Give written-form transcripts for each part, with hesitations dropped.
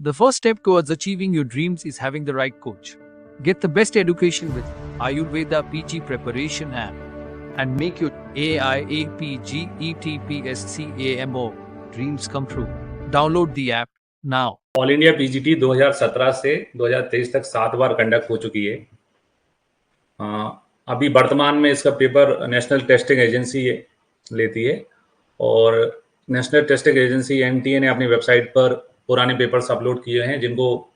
The first step towards achieving your dreams is having the right coach. Get the best education with Ayurveda PG Preparation app and make your AIAPGETPSCAMO dreams come true. Download the app now. All India PGT 2017 से 2023 तक 7 बार conduct हो चुकी है। अभी वर्तमान में इसका paper national testing agency लेती है और नेशनल टेस्टिंग एजेंसी एनटीए ने अपनी वेबसाइट पर पुराने पेपर्स अपलोड किए हैं, जिनको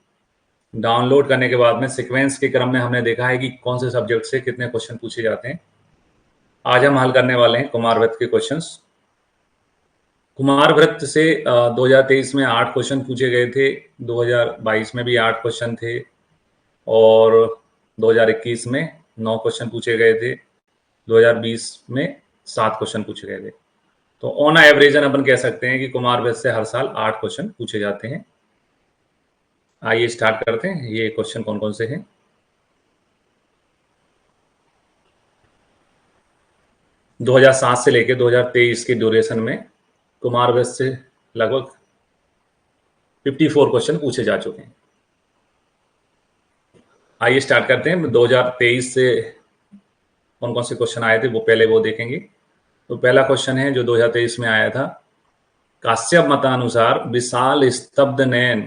डाउनलोड करने के बाद में सीक्वेंस के क्रम में हमने देखा है कि कौन से सब्जेक्ट से कितने क्वेश्चन पूछे जाते हैं। आज हम हल करने वाले हैं कुमारव्रत के क्वेश्चंस। कुमारव्रत से 2023 में 8 क्वेश्चन पूछे गए थे, 2022 में भी 8 क्वेश्चन थे और 2021 में 9 क्वेश्चन पूछे गए थे, 2020 में 7 क्वेश्चन पूछे गए थे। तो ऑन एवरेज अपन कह सकते हैं कि कुमारव्रत से हर साल 8 क्वेश्चन पूछे जाते हैं। आइए स्टार्ट करते हैं। ये क्वेश्चन कौन कौन से हैं। – 2007 से लेकर 2023 की ड्यूरेशन में कुमारव्रत से लगभग 54 क्वेश्चन पूछे जा चुके हैं। आइए स्टार्ट करते हैं। 2023 से कौन कौन से क्वेश्चन आए थे वो पहले वो देखेंगे। तो पहला क्वेश्चन है जो 2023 में आया था, काश्यप मतानुसार विशाल स्तब्ध नयन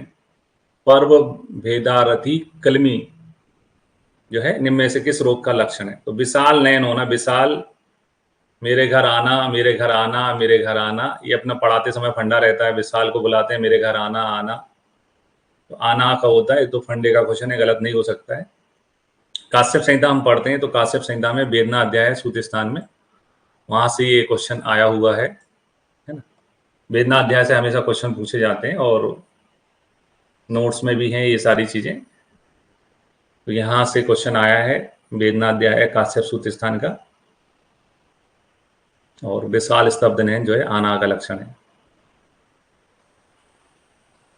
पर्व भेदारथी कलमी जो है निम्न में से किस रोग का लक्षण है। तो विशाल नयन होना, विशाल मेरे घर आना, मेरे घर आना, मेरे घर आना, ये अपना पढ़ाते समय फंडा रहता है। विशाल को बुलाते हैं मेरे घर आना आना, तो आना का होता है, तो फंडे का क्वेश्चन है, गलत नहीं हो सकता है। काश्यप संहिता हम पढ़ते हैं तो काश्यप संहिता में वेदना अध्याय है सूत स्थान में, वहां से ये क्वेश्चन आया हुआ है ना। वेदना अध्याय से हमेशा क्वेश्चन पूछे जाते हैं और नोट्स में भी हैं ये सारी चीजें। तो यहाँ से क्वेश्चन आया है, वेदना अध्याय है काश्यप सूत स्थान का और विशाल स्तब्ध नयन जो है आना का लक्षण है।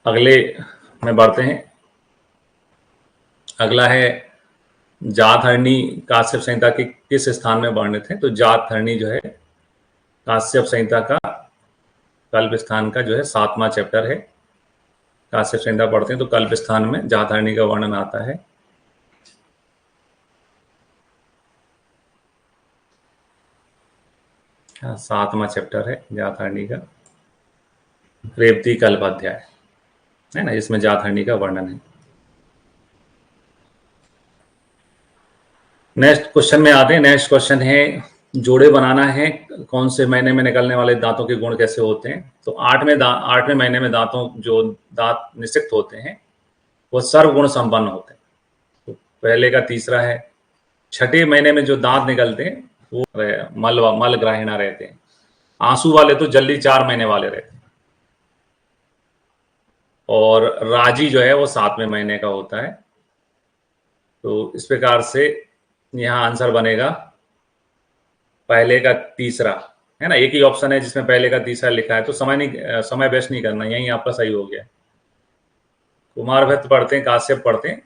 अगले में बढ़ते हैं। अगला है जातहरणी काश्यप संहिता के किस स्थान में वर्णित है। तो जातहरणी जो है काश्यप संहिता का कल्प स्थान का जो है 7वां चैप्टर है। काश्यप संहिता पढ़ते हैं तो कल्प स्थान में जातहरणी का वर्णन आता है। हाँ, 7वां चैप्टर है जातहरणी का, रेवती कल्प अध्याय है ना, इसमें जातहरणी का वर्णन है। नेक्स्ट क्वेश्चन में आते हैं। नेक्स्ट क्वेश्चन है, जोड़े बनाना है, कौन से महीने में निकलने वाले दांतों के गुण कैसे होते हैं। तो 8वें महीने में दांत निषिक्त होते हैं वो सर्वगुण संपन्न होते हैं। तो पहले का तीसरा है। 6ठे महीने में जो दांत निकलते हैं वो मल ग्राहिणा रहते हैं। आंसू वाले तो जल्दी 4 महीने वाले रहते हैं और राजी जो है वो 7वें महीने का होता है। तो इस प्रकार से यहाँ आंसर बनेगा पहले का तीसरा है ना। एक ही ऑप्शन है जिसमें पहले का तीसरा लिखा है, तो समय वेस्ट नहीं करना, यही आपका सही हो गया। कुमारव्रत पढ़ते हैं, काश्यप पढ़ते हैं।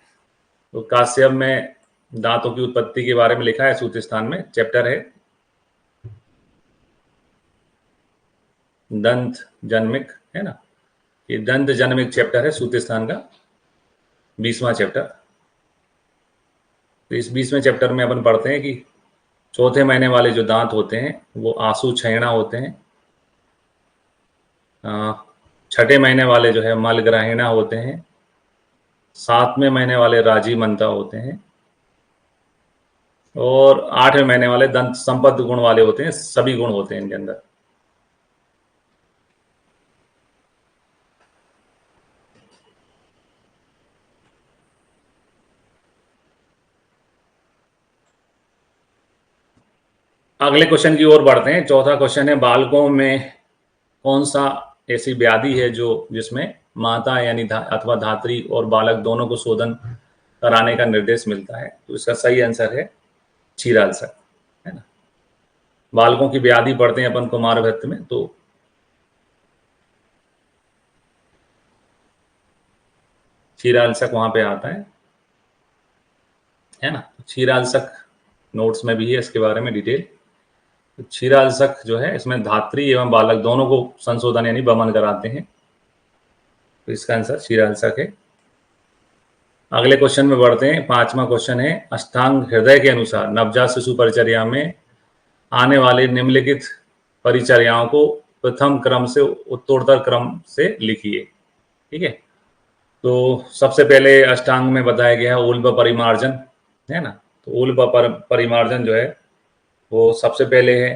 तो काश्यप में दांतों की उत्पत्ति के बारे में लिखा है सूत स्थान में, चैप्टर है दंत जन्मिक है ना। ये दंत जन्मिक चैप्टर है सूत स्थान का 20वां चैप्टर। तो इस 20वें चैप्टर में अपन पढ़ते हैं कि 4थे महीने वाले जो दांत होते हैं वो आंसू छैणा होते हैं। 6ठे महीने वाले जो है मल ग्राहिणा होते हैं। 7वें महीने वाले राजी मंता होते हैं और 8वें महीने वाले दंत संपद गुण वाले होते हैं। सभी गुण होते हैं इनके अंदर। अगले क्वेश्चन की ओर बढ़ते हैं। चौथा क्वेश्चन है, बालकों में कौन सा ऐसी व्याधि है जिसमें माता यानी अथवा धात्री और बालक दोनों को शोधन कराने का निर्देश मिलता है। तो इसका सही आंसर है क्षीराल्सक है ना। बालकों की व्याधि पढ़ते हैं अपन कुमारव्रत में, तो क्षीराल्सक वहां पे आता है ना। क्षीराल्सक नोट्स में भी है इसके बारे में डिटेल। क्षीराल्सक जो है इसमें धात्री एवं बालक दोनों को संशोधन यानी वमन कराते हैं। तो इसका आंसर शीरालसक है। अगले क्वेश्चन में बढ़ते हैं। 5वां क्वेश्चन है, अष्टांग हृदय के अनुसार नवजात शिशु परिचर्या में आने वाले निम्नलिखित परिचर्याओं को प्रथम क्रम से उत्तरोत्तर क्रम से लिखिए। ठीक है, तो सबसे पहले अष्टांग में बताया गया है उल्ब परिमार्जन, है ना। तो उल्ब परिमार्जन जो है वो सबसे पहले है,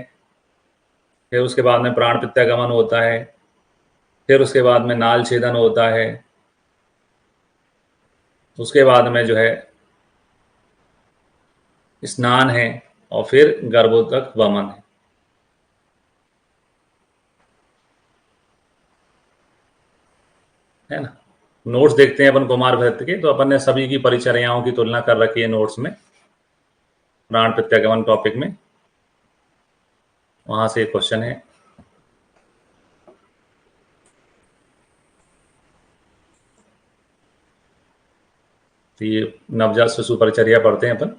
फिर उसके बाद में प्राण प्रत्यागमन होता है, फिर उसके बाद में नाल छेदन होता है, उसके बाद में जो है स्नान है, और फिर गर्भोत्तक वमन है ना। नोट्स देखते हैं अपन कुमार भक्त के, तो अपन ने सभी की परिचर्याओं की तुलना कर रखी है नोट्स में, प्राण प्रत्यागमन टॉपिक में, वहां से एक क्वेश्चन है। तो ये नवजात शिशु परिचर्या पढ़ते हैं अपन,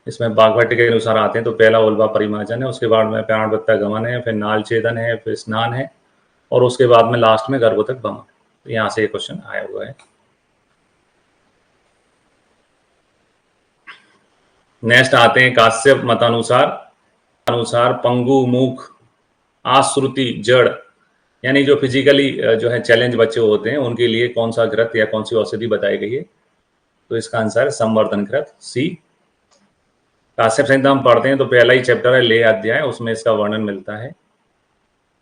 इसमें बागभट्ट के अनुसार आते हैं। तो पहला उल्बा परिमार्जन है, उसके बाद में प्राण प्रत्यागमन है, फिर नाल छेदन है, फिर स्नान है, और उसके बाद में लास्ट में गर्भोत्तक वमन। तो यहाँ से एक क्वेश्चन आया हुआ है। नेक्स्ट आते हैं काश्यप मतानुसार पंगु, मूक, आश्रुति, जड़, यानी जो फिजिकली जो है चैलेंज बच्चे होते हैं उनके लिए कौन सा घृत या कौन सी औषधि बताई गई है। तो इसका आंसर है संवर्धन घृत, सी। काश्यप संहिता हम पढ़ते हैं तो पहला ही चैप्टर है लेह अध्याय, उसमें इसका वर्णन मिलता है।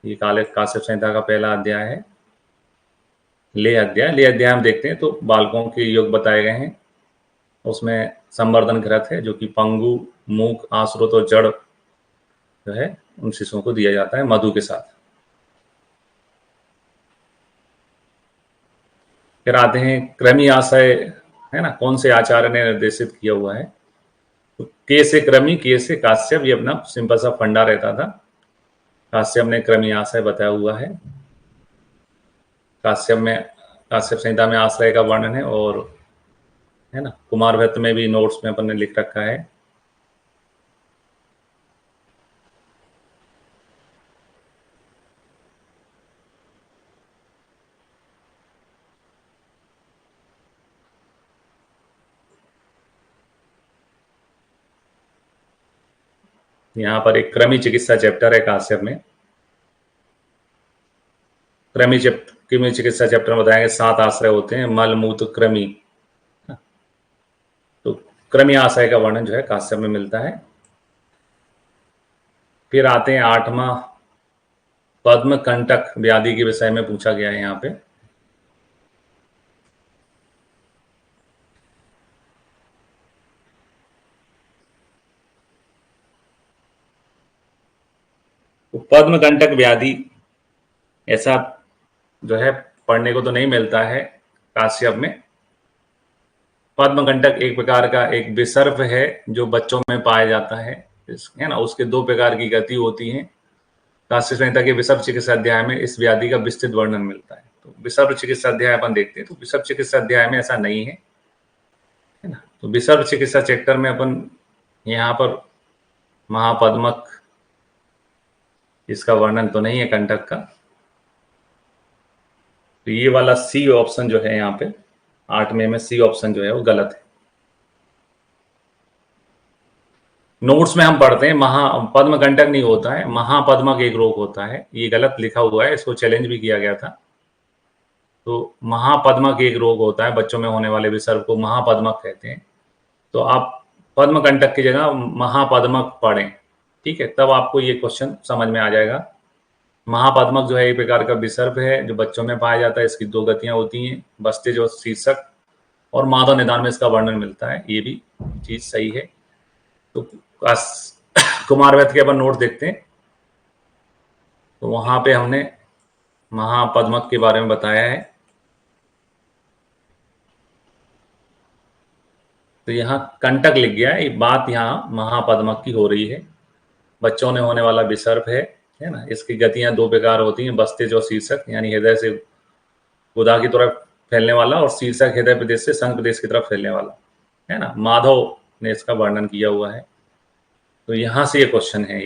ये काश्यप संहिता का पहला अध्याय है लेह अध्याय हम देखते हैं तो बालकों के योग बताए गए हैं। उसमें संवर्धन घृत है जो कि पंगु, मूक, आश्रुत और जड़ जो है उन शिशुओं को दिया जाता है मधु के साथ। फिर आते हैं क्रमी आशय, है ना, कौन से आचार्य ने निर्देशित किया हुआ है। तो के से क्रमी, के से काश्यप, ये अपना सिंपल सा फंडा रहता था। काश्यप ने क्रमी आशय बताया हुआ है। काश्यप संहिता में आश्रय का वर्णन है, और है ना कुमार भट्ट में भी नोट्स में अपन ने लिख रखा है। यहाँ पर एक क्रमी चिकित्सा चैप्टर है काश्यप में। क्रमी चिकित्सा चैप्टर में बताया गया 7 आश्रय होते हैं, मल, मूत्र, क्रमी। तो क्रमी आशय का वर्णन जो है काश्यप में मिलता है। फिर आते हैं 8वां, पद्म कंटक व्याधि के विषय में पूछा गया है यहाँ पे। तो पद्म कंटक व्याधि ऐसा जो है पढ़ने को तो नहीं मिलता है काश्यप में। पद्म कंटक एक प्रकार का एक विसर्प है जो बच्चों में पाया जाता है ना। उसके 2 प्रकार की गति होती है। काश्यप संहिता के विसर्प चिकित्सा अध्याय में इस व्याधि का विस्तृत वर्णन मिलता है। तो विसर्प चिकित्सा अध्याय अपन देखते हैं, तो विसर्प चिकित्सा अध्याय में ऐसा नहीं है ना। तो विसर्प चिकित्सा चैप्टर में अपन यहाँ पर महापद्मक, इसका वर्णन तो नहीं है कंटक का। तो ये वाला सी ऑप्शन जो है यहाँ पे 8वें में सी ऑप्शन जो है वो गलत है। नोट्स में हम पढ़ते हैं पद्म कंटक नहीं होता है, महापद्मक एक रोग होता है। ये गलत लिखा हुआ है, इसको चैलेंज भी किया गया था। तो महापद्मक एक रोग होता है, बच्चों में होने वाले विसर्प को महापद्मक कहते हैं। तो आप पद्म कंटक की जगह महापद्मक पढ़ें, ठीक है, तब आपको ये क्वेश्चन समझ में आ जाएगा। महापद्मक जो है एक प्रकार का विसर्प है जो बच्चों में पाया जाता है। इसकी 2 गतियां होती हैं, बस्ते जो शीर्षक, और माधव निदान में इसका वर्णन मिलता है। ये भी चीज सही है। तो कुमार वैद्य के अपन नोट देखते हैं, तो वहां पे हमने महापद्मक के बारे में बताया है। तो यहाँ कंटक लिख गया है, बात यहाँ महापद्मक की हो रही है। बच्चों में होने वाला विसर्प है ना। इसकी गतियां 2 प्रकार होती हैं, बस्ते जो शीर्षक यानी हृदय से गुदा की तरफ फैलने वाला, और शीर्षक हृदय प्रदेश से संघ प्रदेश की तरफ फैलने वाला, है ना। माधव ने इसका वर्णन किया हुआ है। तो यहां से ये क्वेश्चन है।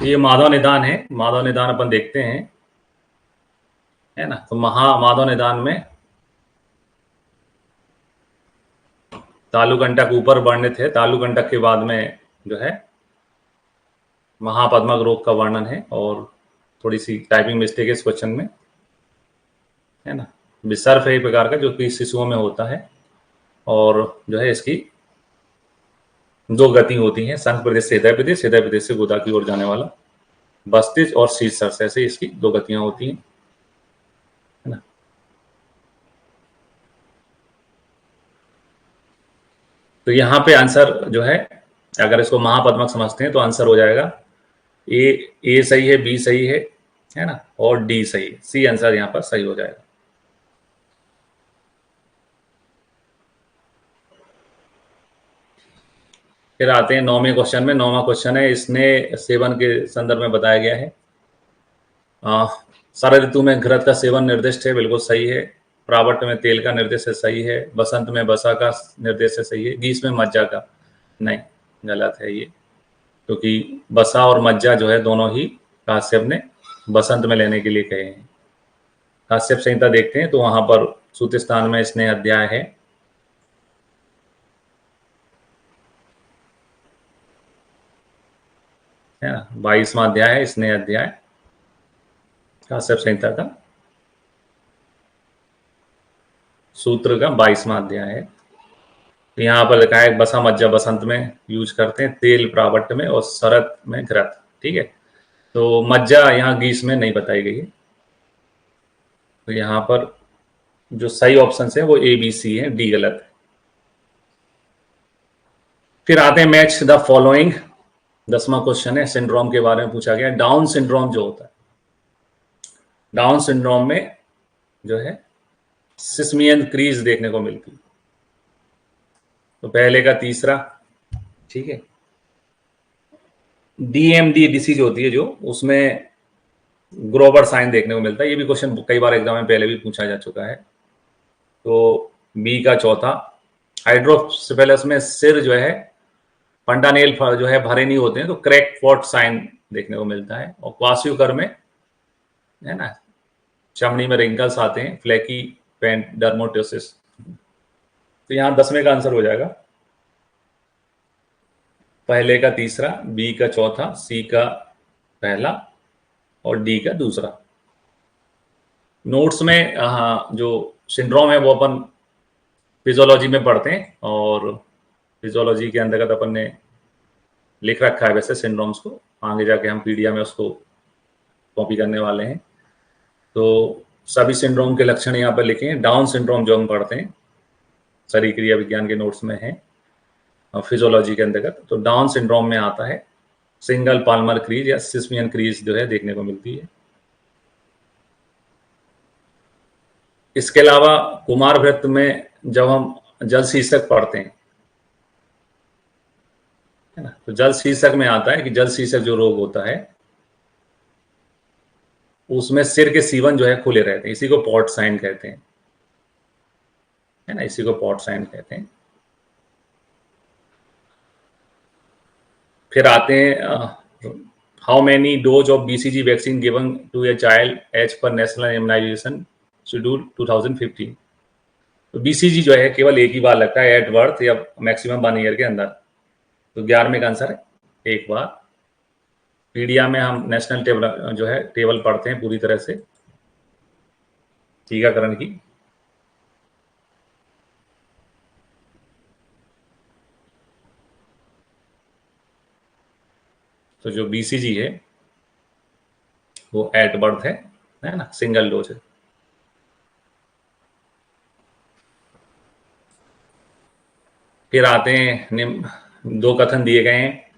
ये माधव निदान है। माधव निदान अपन देखते हैं। है ना। तो महामाधव निदान में तालुकंटक ऊपर वर्णित है, तालुकंटक के बाद में जो है महापद्मक रोग का वर्णन है, और थोड़ी सी टाइपिंग मिस्टेक है इस क्वेश्चन में, है ना। विसर्फ है एक प्रकार का जो कि शिशुओं में होता है, और जो है इसकी 2 गति होती हैं, संघ प्रदेश से हृदय प्रदेश, हृदय प्रदेश से गोदा की ओर जाने वाला बस्तिज और शीर्षक, ऐसे इसकी 2 गतियां होती हैं, है ना। तो यहाँ पे आंसर जो है, अगर इसको महापद्मक समझते हैं तो आंसर हो जाएगा ए सही है, बी सही है ना, और डी सही है, सी आंसर यहाँ पर सही हो जाएगा। फिर आते हैं 9वें क्वेश्चन में। 9वां क्वेश्चन है, इसने सेवन के संदर्भ में बताया गया है। शरद ऋतु में घृत का सेवन निर्दिष्ट है, बिल्कुल सही है। प्रावट में तेल का निर्देश है, सही है। बसंत में बसा का निर्देश है, सही है। ग्रीष्म में मज्जा का, नहीं, गलत है ये, क्योंकि बसा और मज्जा जो है दोनों ही काश्यप ने बसंत में लेने के लिए कहे हैं। काश्यप संहिता देखते हैं तो वहां पर सूत्र स्थान में स्नेह अध्याय है, ना। 22वां अध्याय है स्नेह अध्याय काश्यप संहिता का, सूत्र का 22वां अध्याय है। तो यहाँ पर लिखा है बसा मज्जा बसंत में यूज करते हैं, तेल प्रावट में, और शरद में घृत, ठीक है। तो मज्जा यहाँ ग्रीष्म में नहीं बताई गई है, तो यहाँ पर जो सही ऑप्शन है वो ए बी सी है, डी गलत है। फिर आते हैं मैच द फॉलोइंग। 10वां क्वेश्चन है, सिंड्रोम के बारे में पूछा गया। डाउन सिंड्रोम जो होता है, डाउन सिंड्रोम में जो है सिस्मियन क्रीज देखने को मिलती है। तो पहले का तीसरा, ठीक है। डीएमडी डिसीज होती है जो, उसमें ग्रोवर साइन देखने को मिलता है। ये भी क्वेश्चन कई बार एग्जाम में पहले भी पूछा जा चुका है। तो बी का चौथा, हाइड्रोसेफेलस में सिर जो है फंडानेल जो है भरे नहीं होते हैं, तो क्रैक पॉट साइन देखने को मिलता है। और क्वासियोकर में, है ना, चमड़ी में रिंकल्स आते हैं, फ्लैकी पेंट डर्मोटोसिस। तो यहाँ 10वें का आंसर हो जाएगा पहले का तीसरा, बी का चौथा, सी का पहला, और डी का दूसरा। नोट्स में जो सिंड्रोम है वो अपन फिजियोलॉजी में पढ़ते हैं, और फिजियोलॉजी के अंतर्गत अपन ने लिख रखा है वैसे सिंड्रोम्स को, आगे जाके हम पीडिया में उसको कॉपी करने वाले हैं। तो सभी सिंड्रोम के लक्षण यहाँ पर लिखे हैं। डाउन सिंड्रोम जो हम पढ़ते हैं शरीर क्रिया विज्ञान के नोट्स में है फिजियोलॉजी के अंतर्गत, तो डाउन सिंड्रोम में आता है सिंगल पाल्मर क्रीज या सिस्मियन क्रीज जो है देखने को मिलती है। इसके अलावा कुमार व्रत में जब हम जल शीर्षक पढ़ते हैं, है ना, तो जल शीर्षक में आता है कि जल शीर्षक जो रोग होता है उसमें सिर के सीवन जो है खुले रहते हैं, इसी को पॉट साइन कहते हैं, है ना, इसी को पॉट साइन कहते हैं। फिर आते हैं how many dose of BCG vaccine given to a child age पर नेशनल इम्यूनाइजेशन शेड्यूल 2015। तो बीसीजी जो है केवल एक ही बार लगता है, एट बर्थ या मैक्सिमम 1 ईयर के अंदर। तो 11वें का आंसर है एक बार। पीडिया में हम नेशनल टेबल जो है टेबल पढ़ते हैं पूरी तरह से टीकाकरण की। तो जो बीसीजी है वो एट बर्थ है ना, सिंगल डोज है। फिर आते हैं 2 कथन दिए गए हैं।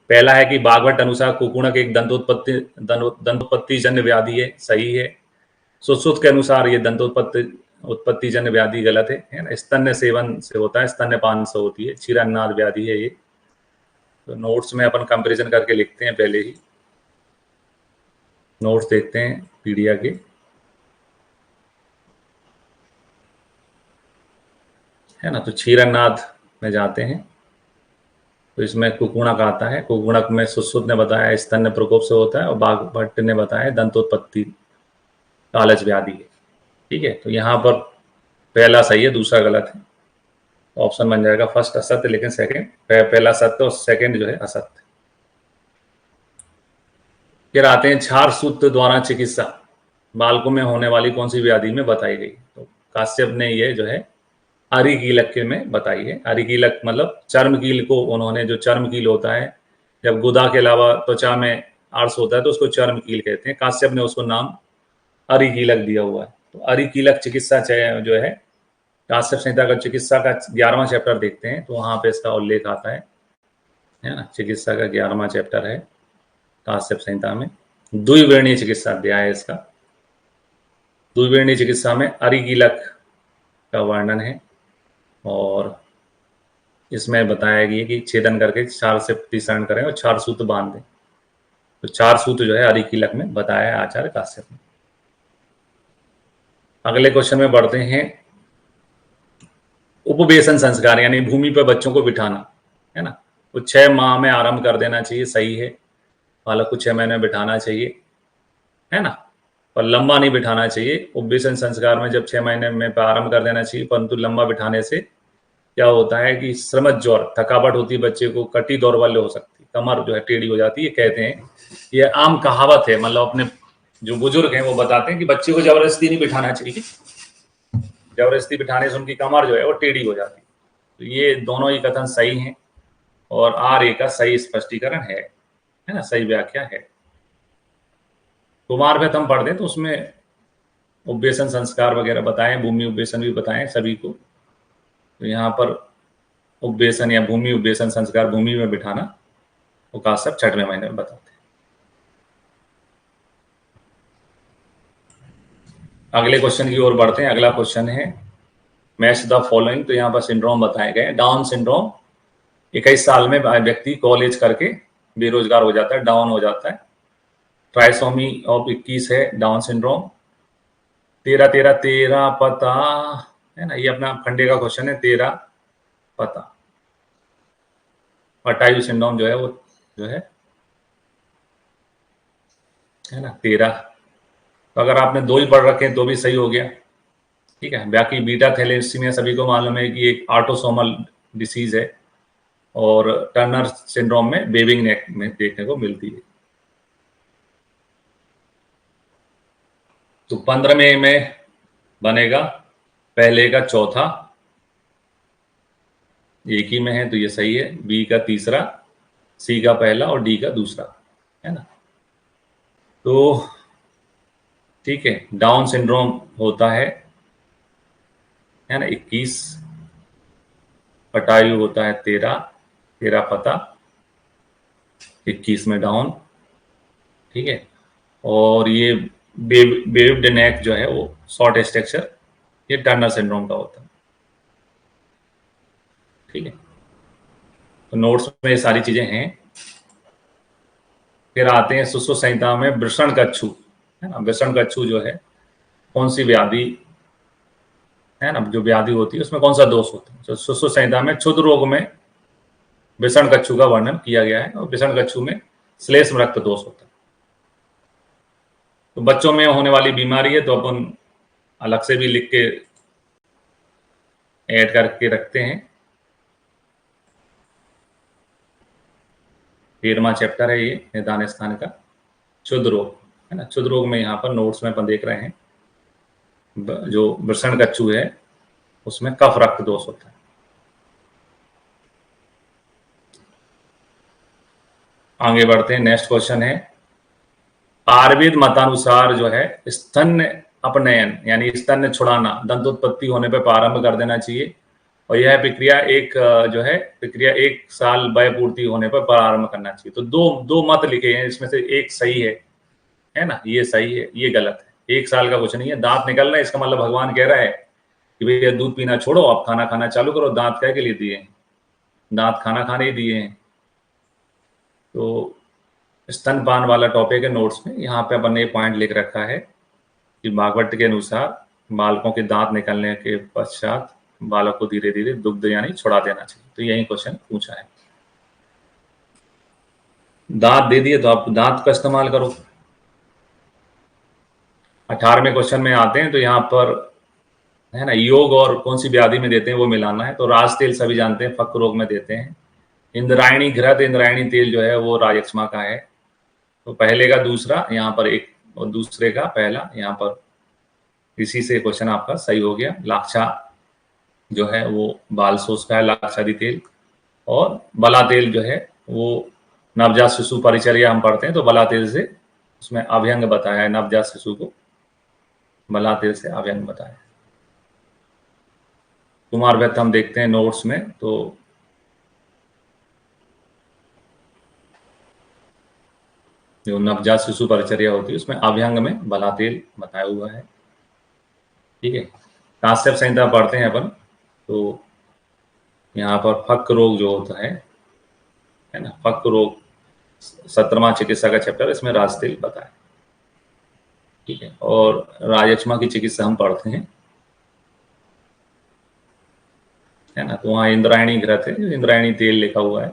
पहला है कि भागवत अनुसार कुकुणक एक दंतोत्पत्ति जन्य व्याधि है, सही है। सुश्रुत के अनुसार ये उत्पत्ति जन्य व्याधि गलत है ना। स्तन्य सेवन से होता है, स्तन्यपान से होती है, क्षीरान्नाद व्याधि है ये। तो नोट्स में अपन कंपैरिजन करके लिखते हैं, पहले ही नोट्स देखते हैं पीडिया के। है ना, तो क्षीरान्नाद में जाते हैं तो इसमें कुकुणक आता है। कुकुणक में सुश्रुत ने बताया स्तन्य प्रकोप से होता है, और बाघभट्ट ने बताया दंतोत्पत्ति कालज व्याधि है। ठीक है, तो यहाँ पर पहला सही है, दूसरा गलत है। ऑप्शन बन जाएगा फर्स्ट असत्य, लेकिन सेकंड पहला सत्य और सेकंड जो है असत्य। फिर आते हैं क्षार सूत्र द्वारा चिकित्सा बालकों में होने वाली कौन सी व्याधि में बताई गई। तो काश्यप ने ये जो है अरिकीलक के में बताई है। अरिकीलक मतलब चर्म कील को उन्होंने, जो चर्म कील होता है, जब गुदा के अलावा त्वचा में आर्स होता है तो उसको चर्म कील कहते हैं। काश्यप ने उसको नाम अरिकीलक दिया हुआ है। तो अरिकीलक चिकित्सा जो है काश्यप संहिता का चिकित्सा का 11वां चैप्टर देखते हैं तो वहां पे इसका उल्लेख आता है ना। चिकित्सा का 11वां चैप्टर है काश्यप संहिता में, द्विवर्णीय चिकित्सा अध्याय है इसका। द्विवर्णीय चिकित्सा में अरिकीलक का वर्णन है और इसमें बताया गया कि छेदन करके 4 से प्रतिसरण करें और 4 सूत्र बांध दें। तो 4 सूत्र जो है अरिकीलक में बताया है आचार्य काश्यप ने। अगले क्वेश्चन में बढ़ते हैं। उपवेशन संस्कार यानी भूमि पर बच्चों को बिठाना है ना, तो 6 माह में आरंभ कर देना चाहिए, सही है। बालक को 6 महीने बिठाना चाहिए, है ना, पर लंबा नहीं बिठाना चाहिए। उपवेशन संस्कार में जब 6 महीने में प्रारंभ कर देना चाहिए, परंतु लंबा बिठाने से क्या होता है कि श्रमत ज्वर, थकावट होती है बच्चे को, कटी दौर्बल्य हो सकती है, कमर जो है टेढ़ी हो जाती है। कहते हैं ये आम कहावत है, मतलब अपने जो बुजुर्ग हैं वो बताते हैं कि बच्चे को जबरदस्ती नहीं बिठाना चाहिए, जबरदस्ती बिठाने से उनकी कमर जो है वो टेढ़ी हो जाती है। तो ये दोनों ही कथन सही हैं और आर्य का सही स्पष्टीकरण है ना, सही व्याख्या है। कुमार में हम पढ़ दें तो उसमें उपवेशन संस्कार वगैरह बताएं, भूमि उपवेशन भी बताएं सभी को। तो यहाँ पर उपवेशन या भूमि उपवेशन संस्कार, भूमि में बिठाना, वो काश्यप 6वें महीने में बताते हैं। अगले क्वेश्चन की ओर बढ़ते हैं। अगला क्वेश्चन है मैच द फॉलोइंग। तो यहाँ पर सिंड्रोम बताए गए। डाउन सिंड्रोम, 21 साल में व्यक्ति कॉलेज करके बेरोजगार हो जाता है, डाउन हो जाता है। ट्राइसोमी ऑफ 21 है डाउन सिंड्रोम। 13 पता है ना, ये अपना फंडे का क्वेश्चन है। 13 पता। पटायु सिंड्रोम जो है वो जो है ना 13। तो अगर आपने 2 ही पढ़ रखे हैं तो भी सही हो गया। ठीक है, बाकी बीटा थैलेसीमिया सभी को मालूम है कि एक ऑटोसोमल डिसीज है और टर्नर सिंड्रोम में बेबिंग नेक में देखने को मिलती है। तो 15वें में बनेगा पहले का चौथा, एक ही में है तो ये सही है। बी का तीसरा, सी का पहला और डी का दूसरा, है ना। तो ठीक है, डाउन सिंड्रोम होता है ना 21, पटायु होता है 13 पता, 21 में डाउन। ठीक है, और ये बेब्ड नेक जो है वो शॉर्ट स्ट्रक्चर, ये टर्नर सिंड्रोम का होता है। ठीक है, तो नोट्स में ये सारी चीजें हैं। फिर आते हैं सुश्रुत संहिता में वृषण कच्छू, है ना। वृषण कच्छू जो है कौन सी व्याधि है ना, जो व्याधि होती है उसमें कौन सा दोष होता है। तो सुश्रुत संहिता में क्षुद्र रोग में वृषण कच्छू का वर्णन किया गया है और वृषण कच्छू में श्लेष्म रक्त दोष होता है। तो बच्चों में होने वाली बीमारी है तो अपन अलग से भी लिख के ऐड करके रखते हैं। 13वां चैप्टर है ये निदान स्थान का, क्षुद्र रोग, है ना। क्षुद्र रोग में यहाँ पर नोट्स में अपन देख रहे हैं जो वृषण कच्छू है उसमें कफ रक्त दोष होता है। आगे बढ़ते हैं। नेक्स्ट क्वेश्चन है आयुर्वेद मतानुसार जो है स्तन अपनयन यानी स्तन छुड़ाना दंतोत्पत्ति होने पर प्रारंभ कर देना चाहिए और यह प्रक्रिया एक साल वय पूर्ति होने पर प्रारंभ करना चाहिए। तो दो मत लिखे हैं, इसमें से एक सही है ना, ये सही है, ये गलत है। 1 साल का कुछ नहीं है, दांत निकल रहे हैं इसका मतलब भगवान कह रहा है कि भैया दूध पीना छोड़ो, आप खाना खाना चालू करो। दांत क्या के लिए दिए हैं, दांत खाना खाने ही दिए हैं। तो स्तनपान वाला टॉपिक है नोट्स में, यहाँ पे अपन ने पॉइंट लिख रखा है कि भागवत के अनुसार बालकों के दांत निकलने के पश्चात बालक को धीरे धीरे दुग्ध यानी छुड़ा देना चाहिए। तो यही क्वेश्चन पूछा है। दांत दे दिए तो आप दांत का इस्तेमाल करो। 18वें क्वेश्चन में आते हैं, तो यहाँ पर है ना, योग और कौन सी व्याधि में देते हैं वो मिलाना है। तो राज तेल सभी जानते हैं, फक रोग में देते हैं। इंद्रायणी घृत, इंद्रायणी तेल जो है वो राजक्षमा का है। तो पहले का दूसरा यहाँ पर एक और दूसरे का पहला, यहाँ पर इसी से क्वेश्चन आपका सही हो गया। लाक्षा जो है वो बालसोस का है, लाक्षादि तेल। और बला तेल जो है वो नवजात शिशु परिचर्या हम पढ़ते हैं, तो बला तेल से उसमें अभ्यंग बताया है, नवजात शिशु को बला तेल से अभ्यंग बताया। कुमार व्यथ हम देखते हैं नोट्स में, तो जो नवजात शिशु परिचर्या होती है उसमें अभ्यंग में बला तेल बताया हुआ है। ठीक है, काश्यप संहिता पढ़ते हैं अपन, तो यहाँ पर फक रोग जो होता है ना, फक रोग 17वां चिकित्सा का चैप्टर, इसमें राज तेल बताया। ठीक है, और राजक्षमा की चिकित्सा हम पढ़ते हैं, है ना। तो वहाँ इंद्रायणी घृत है, इंद्रायणी तेल लिखा हुआ है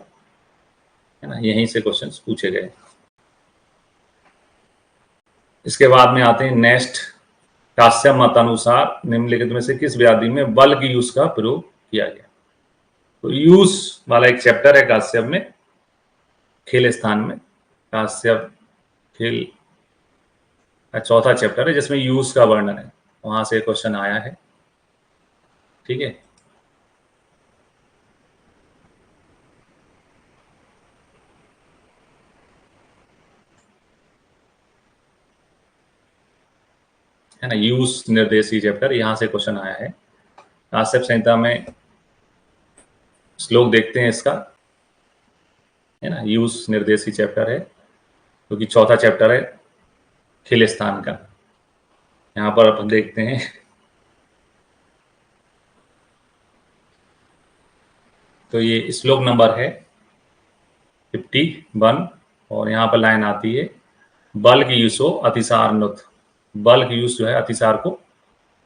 ना, यहीं से क्वेश्चंस पूछे गए। इसके बाद में आते हैं नेक्स्ट, काश्यप मतानुसार निम्नलिखित में से किस व्याधि में बल्क यूज का प्रयोग किया गया। तो यूज वाला एक चैप्टर है काश्यप में, खेल स्थान में। काश्यप खेल का चौथा चैप्टर है जिसमें यूज का वर्णन है, वहां से क्वेश्चन आया है। ठीक है, ना, यूज निर्देशी चैप्टर, यहां से क्वेश्चन आया है। काश्यप संहिता में श्लोक देखते हैं इसका, है ना। यूज निर्देशी चैप्टर है क्योंकि चौथा चैप्टर है खेल स्थान का। यहां पर अपन देखते हैं, तो ये श्लोक नंबर है 51 और यहाँ पर लाइन आती है, बल्क यूसो अतिसार नुत। बल्क यूज जो है अतिसार को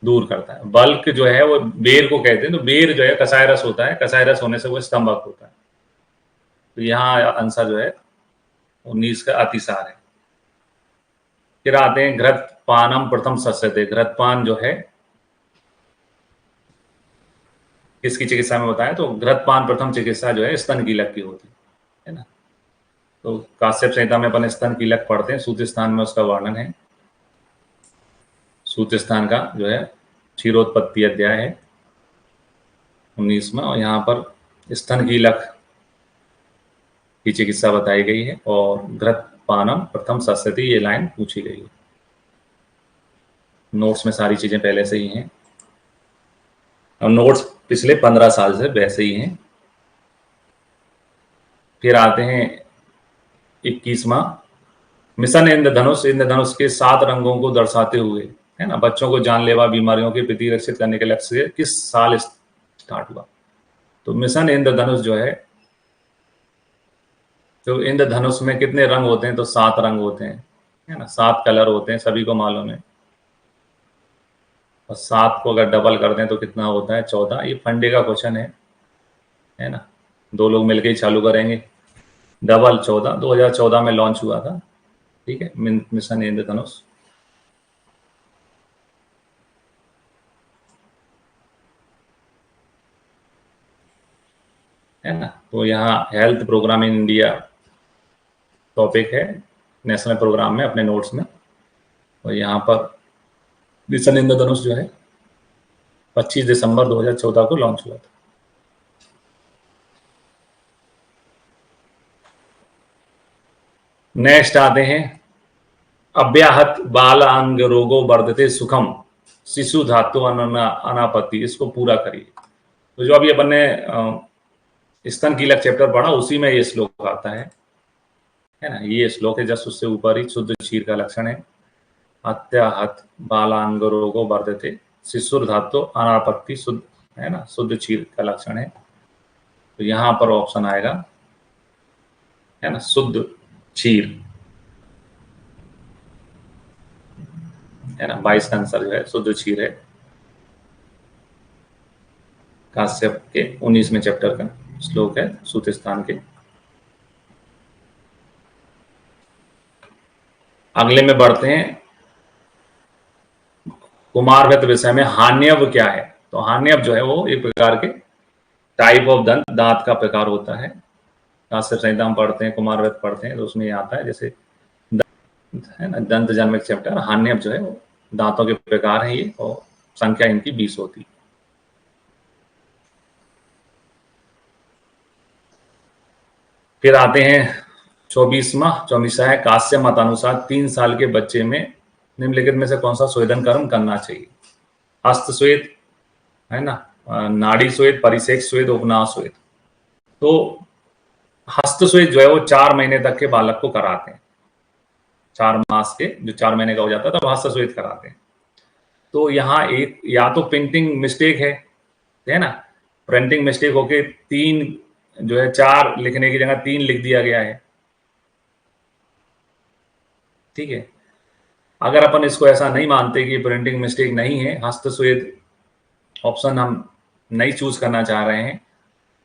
दूर करता है। बल्क जो है वो बेर को कहते हैं, तो बेर जो है कसाय रस होता है, कसाय रस होने से वो स्तंभक होता है। तो यहाँ आंसर जो है 19 का अतिसार है। फिर आते हैं घृत पानम प्रथम सस्यते। घृत पान जो है किसकी चिकित्सा में बताया, तो घृत पान प्रथम चिकित्सा जो है स्तन कीलक की होती है ना। तो काश्यप संहिता में अपन स्तन कीलक पढ़ते हैं, सूत स्थान में उसका वर्णन है। सूत स्थान का जो है क्षीरोत्पत्ति अध्याय है 19वां, और यहाँ पर स्तन कीलक की चिकित्सा बताई गई है और घृत पानम प्रथम सस्यति ये लाइन पूछी गई है। नोट्स में सारी चीजें पहले से ही हैं और नोट्स पिछले 15 साल से वैसे ही हैं। फिर आते हैं 21वां, मिशन इंद्रधनुष। इंद्रधनुष के 7 रंगों को दर्शाते हुए, है ना, बच्चों को जानलेवा बीमारियों के प्रति रक्षित करने के लक्ष्य से किस साल स्टार्ट हुआ। तो मिशन इंद्रधनुष जो है, तो इंद्रधनुष में कितने रंग होते हैं, तो 7 रंग होते हैं, है ना, 7 कलर होते हैं, सभी को मालूम है। और 7 को अगर डबल कर दें तो कितना होता है, 14। ये फंडे का क्वेश्चन है ना, 2 लोग मिलकर ही चालू करेंगे। डबल 14 2014 में लॉन्च हुआ था। ठीक है, मिशन इंद्रधनुष। है ना, तो यहाँ health programme in India topic है नेशनल प्रोग्राम में अपने नोट्स में। और यहाँ पर मिशन इंद्रधनुष जो है 25 दिसंबर 2014 को लॉन्च हुआ था। नेक्स्ट आते हैं, अव्याहत बाल अंग रोगो वर्धते सुखम शिशु धातु अनापत्ति। इसको पूरा करिए। तो जो अभी अपन ने स्तन कीलक चैप्टर पढ़ा उसी में ये श्लोक आता है ना। ये श्लोक है जस्ट उससे ऊपर ही, शुद्ध क्षीर का लक्षण है अत्याहत बालांग रोगो वर्धते शिशुर धातु अनापत्ति, शुद्ध, है ना, शुद्ध क्षीर का लक्षण है। तो यहाँ पर ऑप्शन आएगा, है ना, शुद्ध क्षीर, है ना। 22 का आंसर जो है शुद्ध क्षीर है, काश्यप के 19वें चैप्टर का श्लोक है सूत स्थान के। अगले में बढ़ते हैं, कुमारव्रत विषय में हान्यव क्या है? तो हान्यव जो है वो एक प्रकार के टाइप ऑफ दांत का प्रकार होता है। काश्यप संहिता में पढ़ते हैं, कुमारव्रत पढ़ते हैं, तो उसमें ये आता है, जैसे है ना, दंत जन्म चैप्टर, हान्यव जो है वो दांतों के प्रकार है ये, और संख्या इनकी 20 होती है। फिर आते हैं 24वां है, काश्यप मतानुसार 3 साल के बच्चे में निम्नलिखित में से कौन सा स्वेदन कर्म करना चाहिए? हस्त स्वेद, है ना, नाड़ी स्वेद, परिसेक स्वेद, उपनाह स्वेद। तो हस्त स्वेद जो है वो 4 महीने तक के बालक को कराते हैं। 4 मास के, जो 4 महीने का हो जाता है तब हस्त स्वेद कराते हैं। तो यहाँ एक या तो प्रिंटिंग मिस्टेक है ना, प्रिंटिंग मिस्टेक होके 3 जो है 4 लिखने की जगह 3 लिख दिया गया है। ठीक है, अगर अपन इसको ऐसा नहीं मानते कि प्रिंटिंग मिस्टेक नहीं है, हस्तस्वेद ऑप्शन हम नहीं चूज करना चाह रहे हैं,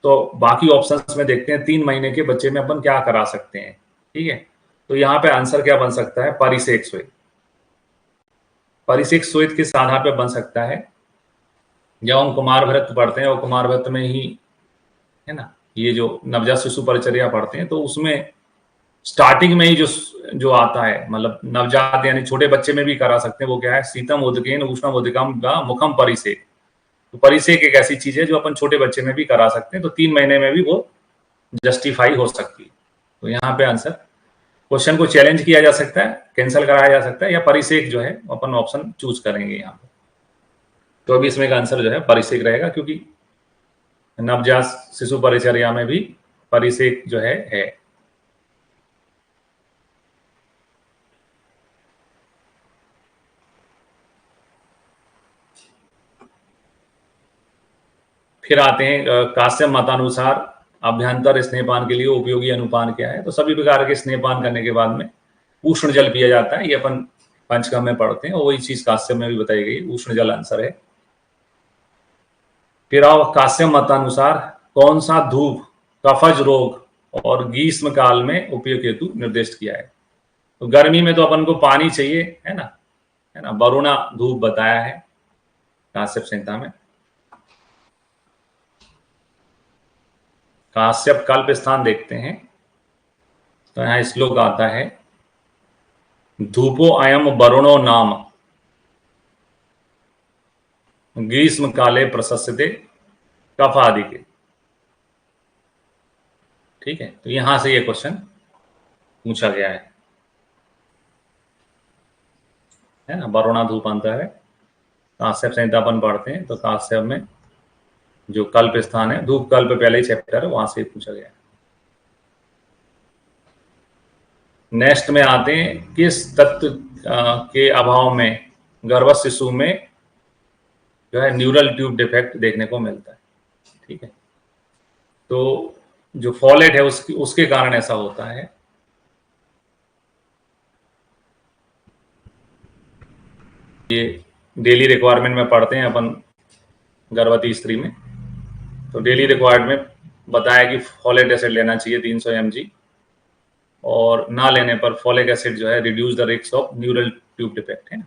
तो बाकी ऑप्शंस में देखते हैं 3 महीने के बच्चे में अपन क्या करा सकते हैं। ठीक है, तो यहाँ पे आंसर क्या बन सकता है? परिसेक स्वेद। परिसेक स्वेद किस आधार पर बन सकता है? जब हम कुमार व्रत पढ़ते हैं, और कुमार व्रत में ही है ना, ये जो नवजात शिशु परिचर्या पढ़ते हैं, तो उसमें स्टार्टिंग में ही जो आता है, मतलब नवजात यानी छोटे बच्चे में भी करा सकते हैं, वो क्या है? शीतम उदकेन उष्णम उदकम का मुखम परिसेक। तो परिसेक एक ऐसी चीज है जो अपन छोटे बच्चे में भी करा सकते हैं, तो 3 महीने में भी वो जस्टिफाई हो सकती है। तो यहाँ पे आंसर, क्वेश्चन को चैलेंज किया जा सकता है, कैंसिल कराया जा सकता है, या परिसेक जो है अपन ऑप्शन चूज करेंगे यहाँ पे। तो अभी इसमें का आंसर जो है परिसेक रहेगा, क्योंकि नवजात शिशु परिचर्या में भी परिसेक जो है। फिर आते हैं काश्यप मतानुसार अभ्यंतर स्नेहपान के लिए उपयोगी अनुपान क्या है? तो सभी प्रकार के स्नेहपान करने के बाद में उष्ण जल पिया जाता है, ये अपन पंचकर्म में पढ़ते हैं, और वही चीज काश्यप में भी बताई गई, उष्ण जल आंसर है। फिर आओ, काश्यप मतानुसार कौन सा धूप कफज रोग और ग्रीष्म काल में उपयोग हेतु निर्दिष्ट किया है? तो गर्मी में तो अपन को पानी चाहिए, है ना, वरुणा धूप बताया है काश्यप संहिता में। काश्यप कल्प स्थान देखते हैं, तो यहाँ श्लोक आता है, धूपो अयम वरुणो नाम ग्रीष्म काले प्रशस्यते कफ आदि के। ठीक है, तो यहां से ये क्वेश्चन पूछा गया है ना, वरुणा धूप अंतर है। काश्यप संहिता अपन पढ़ते हैं, तो काश्यप में जो कल्प स्थान है, धूप कल्प पहले ही चैप्टर है, वहां से पूछा गया है। नेक्स्ट में आते हैं, किस तत्व के अभाव में गर्भस्थ शिशु में जो है न्यूरल ट्यूब डिफेक्ट देखने को मिलता है? ठीक है, तो जो फॉलेट है उसके कारण ऐसा होता है। ये डेली रिक्वायरमेंट में पढ़ते हैं अपन गर्भवती स्त्री में, तो डेली रिक्वायर्ड में बताया कि फॉलेट एसिड लेना चाहिए 300 mg, और ना लेने पर फॉलिक एसिड जो है reduce the risk of neural tube defect, है ना,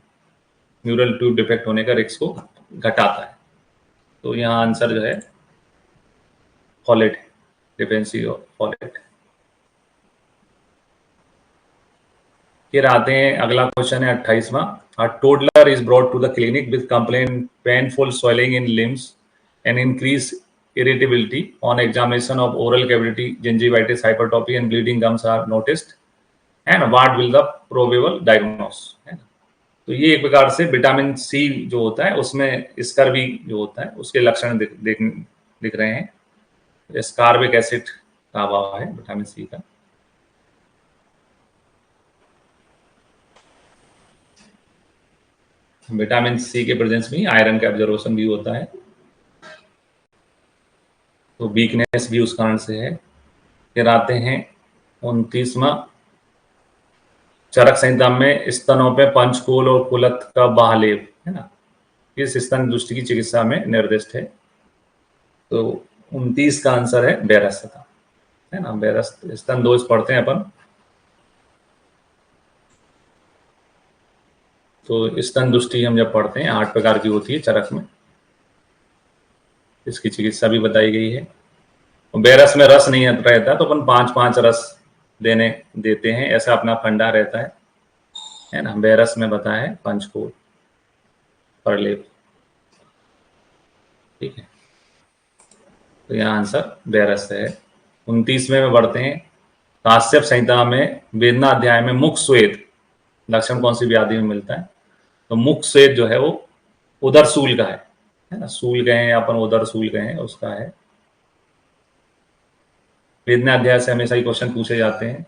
न्यूरल ट्यूब डिफेक्ट होने का रिस्क को घटाता है। तो यहाँ आंसर जो है फॉलेट, डिफेंसी ऑफ फॉलेट। फिर आते हैं, अगला क्वेश्चन है 28वां, a toddler is brought to the clinic with complaint painful swelling in limbs and increase irritability. On examination of oral cavity, gingivitis, hypertrophy and bleeding gums are noticed, and what will the probable diagnose? है ना, तो ये एक प्रकार से vitamin C जो होता है उसमें स्कर्वी जो होता है उसके लक्षण दिख रहे हैं। स्कारबिक एसिड का अभाव है विटामिन सी का। विटामिन सी के प्रेजेंस में आयरन का एब्जॉर्प्शन भी होता है, तो वीकनेस भी उस कारण से है। फिर आते हैं 29वां, चरक संहिता में स्तनों पे पंचकूल और कुलत का बाहलेप, है ना, इस स्तन दृष्टि की चिकित्सा में निर्दिष्ट है। तो 29 का आंसर है बेरस्त, है ना, बेरस्त स्तन दोष पढ़ते हैं अपन। तो स्तन दुष्टि हम जब पढ़ते हैं 8 प्रकार की होती है चरक में, इसकी चिकित्सा भी बताई गई है। बेरस में रस नहीं रहता तो अपन 5-5 रस देते हैं, ऐसा अपना फंडा रहता है ना। बेरस में बताया है पंचकोल परलेप, ठीक है। तो यहाँ आंसर बेरस है। 29वें में बढ़ते हैं। काश्यप संहिता में वेदना अध्याय में मुख स्वेद लक्षण कौन सी व्याधि में मिलता है? तो मुख स्वेद जो है वो उदर सूल का है ना। सूल गए या अपन उदर सूल गए उसका है। वेदना अध्याय से हमेशा ही क्वेश्चन पूछे जाते हैं।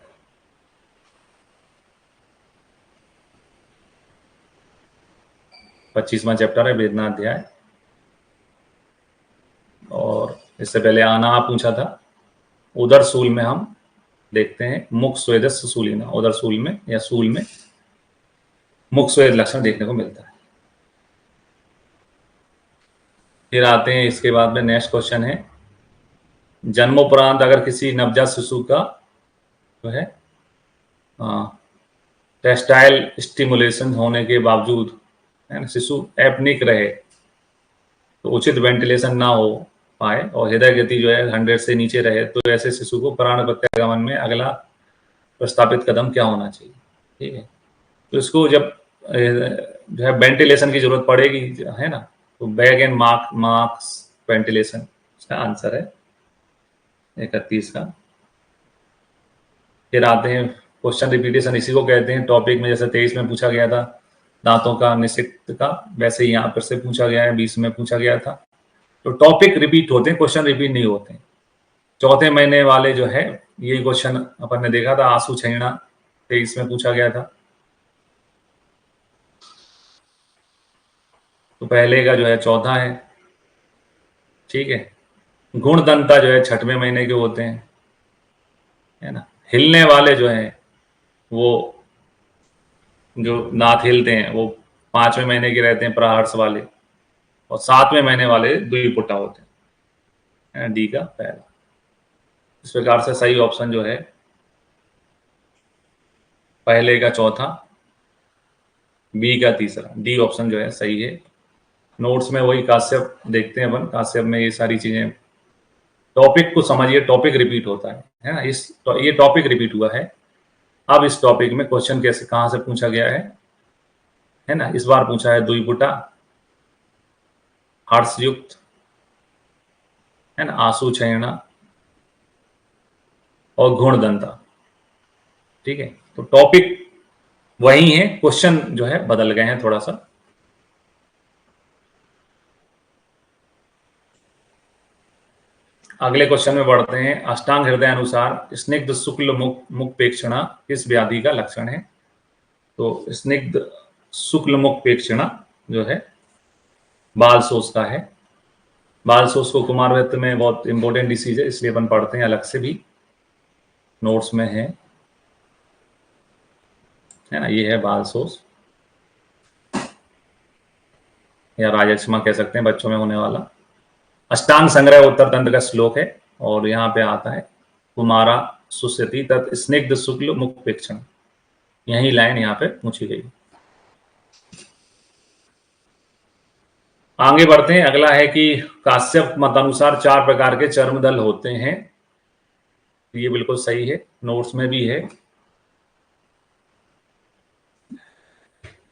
पच्चीसवां चैप्टर है वेदना अध्याय, और इससे पहले आना पूछा था। उदर सूल में हम देखते हैं मुख स्वेदस्य सूलिना, उदर सूल में या सूल में मुख स्वेद लक्षण देखने को मिलता है। फिर आते हैं इसके बाद में नेक्स्ट क्वेश्चन है, जन्मोपरांत अगर किसी नवजात शिशु का जो है टेक्सटाइल स्टिमुलेशन होने के बावजूद है ना शिशु एपनिक रहे तो उचित वेंटिलेशन ना हो पाए और हृदय गति जो है 100 से नीचे रहे, तो ऐसे शिशु को प्राण प्रत्यागमन में अगला प्रस्तावित कदम क्या होना चाहिए? ठीक है, तो इसको जब जो है वेंटिलेशन की जरूरत पड़ेगी है ना, तो बैग एंड मार्क्स वेंटिलेशन इसका आंसर है 31 का। फिर आते हैं क्वेश्चन रिपीटेशन, इसी को कहते हैं टॉपिक में, जैसे 23 में पूछा गया था दांतों का निषिक्त का, वैसे ही यहाँ पर से पूछा गया है, 20 में पूछा गया था। तो टॉपिक रिपीट होते हैं, क्वेश्चन रिपीट नहीं होते हैं। चौथे महीने वाले जो है यही क्वेश्चन अपन ने देखा था, आंसू छेड़ना 23 में पूछा गया था। तो पहले का जो है चौथा है, ठीक है। गुणदंता जो है 6वें महीने के होते हैं, है ना। हिलने वाले जो हैं वो जो दांत हिलते हैं वो 5वें महीने के रहते हैं प्रहर्ष वाले, और 7वें महीने वाले द्विपुटा होते हैं, डी का पहला। इस प्रकार से सही ऑप्शन जो है पहले का चौथा, बी का तीसरा, डी ऑप्शन जो है सही है। नोट्स में वही काश्यप देखते हैं अपन, काश्यप में ये सारी चीजें, टॉपिक को समझिए, टॉपिक रिपीट होता है ना। ये टॉपिक रिपीट हुआ है। अब इस टॉपिक में क्वेश्चन कैसे कहां से पूछा गया है ना। इस बार पूछा है द्विपुटा, हर्षयुक्त है ना, आंसू छेड़ना और घुणदंता, ठीक है। तो टॉपिक वही है, क्वेश्चन जो है बदल गए हैं थोड़ा सा। अगले क्वेश्चन में बढ़ते हैं। अष्टांग हृदय अनुसार स्निग्ध शुक्ल मुख प्रेक्षणा किस व्याधि का लक्षण है? तो स्निग्ध शुक्ल मुख प्रेक्षणा जो है बाल शोष का है। बाल शोष को कुमारव्रत में बहुत इंपॉर्टेंट डिसीज है, इसलिए अपन पढ़ते हैं अलग से भी, नोट्स में है ना। ये है बाल शोष या राजक्षमा कह सकते हैं बच्चों में होने वाला। अष्टांग संग्रह उत्तर तंत्र का श्लोक है और यहाँ पे आता है कुमारा सुस्यति तत् स्निग्ध शुक्ल मुख प्रेक्षण, यही लाइन यहाँ पे पूछी गई। आगे बढ़ते हैं। अगला है कि काश्यप मतानुसार 4 प्रकार के चर्मदल होते हैं। ये बिल्कुल सही है, नोट्स में भी है।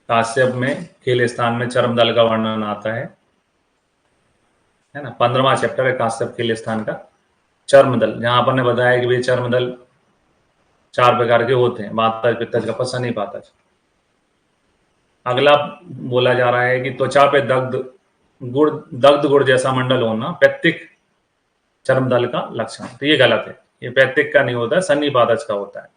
काश्यप में खेल स्थान में चर्मदल का वर्णन आता है ना। 15वां चैप्टर है काश्यप खेल स्थान का, चर्मदल, जहां अपन ने बताया कि वे चर्मदल 4 प्रकार के होते हैं, वातज, पित्तज, कफज, सन्निपातज। अगला बोला जा रहा है कि त्वचा पे दग्ध गुड़ जैसा मंडल होना पैतृक चर्मदल का लक्षण। तो ये गलत है, ये पैतृक का नहीं होता है, सन्निपातज का होता है।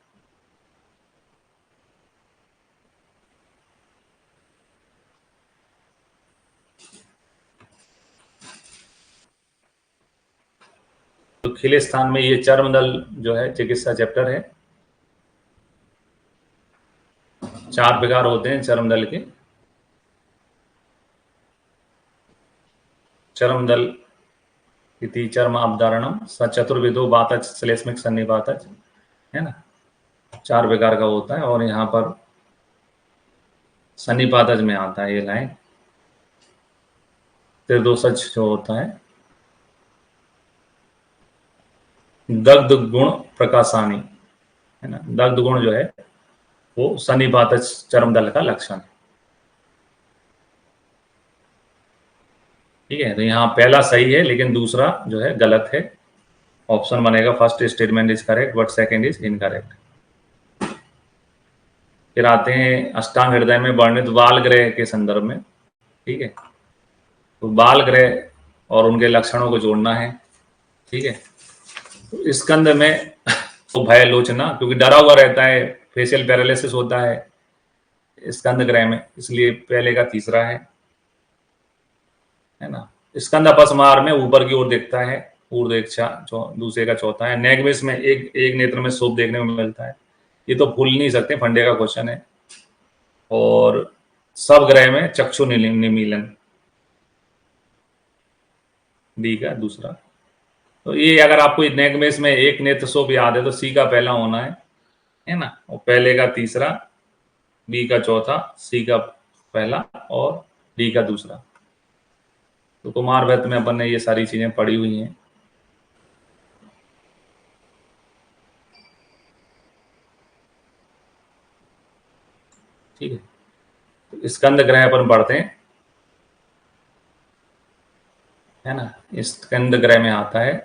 तो खिले स्थान में ये चर्मदल जो है चिकित्सा चैप्टर है। 4 प्रकार होते हैं चर्मदल के। चर्मदल इति चर्म अवधारणम स चतुर्विधो वातज श्लेष्मिक सन्निपातज, है ना। 4 प्रकार का होता है और यहाँ पर सन्निपातज में आता है ये लाइन। त्रिदोषज जो होता है दग्ध गुण प्रकाशानी, है ना, दग्ध गुण जो है वो सन्निपातज चरमदल का लक्षण है। ठीक है, तो यहाँ पहला सही है लेकिन दूसरा जो है गलत है। ऑप्शन बनेगा first statement is correct but second is incorrect. फिर आते हैं अष्टांग हृदय में वर्णित बाल ग्रह के संदर्भ में। ठीक है, तो बाल ग्रह और उनके लक्षणों को जोड़ना है। ठीक है, तो स्कंद में तो भय लोचना, क्योंकि डरा हुआ रहता है, फेशियल पैरालिसिस होता है स्कंद ग्रह में, इसलिए पहले का तीसरा है ना। स्कंद अपस्मार में ऊपर की ओर देखता है, ऊर्ध्व इच्छा दूसरे का चौथा है। नेगमेश में एक नेत्र में शोभ देखने को मिलता है, ये तो भूल नहीं सकते, फंडे का क्वेश्चन है। और सब ग्रह में चक्षु निमीलन, डी का दूसरा। तो ये अगर आपको नेगमेश में एक नेत्र शोभ याद है तो सी का पहला होना है ना, और पहले का तीसरा, बी का चौथा, सी का पहला और डी का दूसरा। तो कुमार वैद्य में अपन ने ये सारी चीजें पढ़ी हुई हैं। ठीक है, तो स्कंद ग्रह अपन पढ़ते हैं, है ना। स्कंद ग्रह में आता है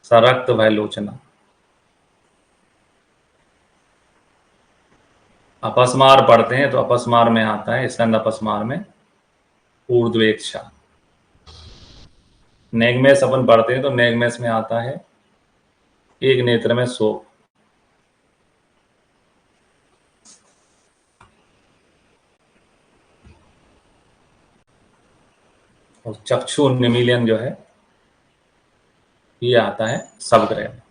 सरक्त भय लोचना। अपस्मार पढ़ते हैं तो अपस्मार में आता है, स्कंद अपस्मार में ऊर्ध्वेक्षा। नेगमेश अपन पढ़ते हैं तो नेगमेश में आता है एक नेत्र में शोभ। और चक्षु निमीलन जो है ये आता है सब ग्रह में।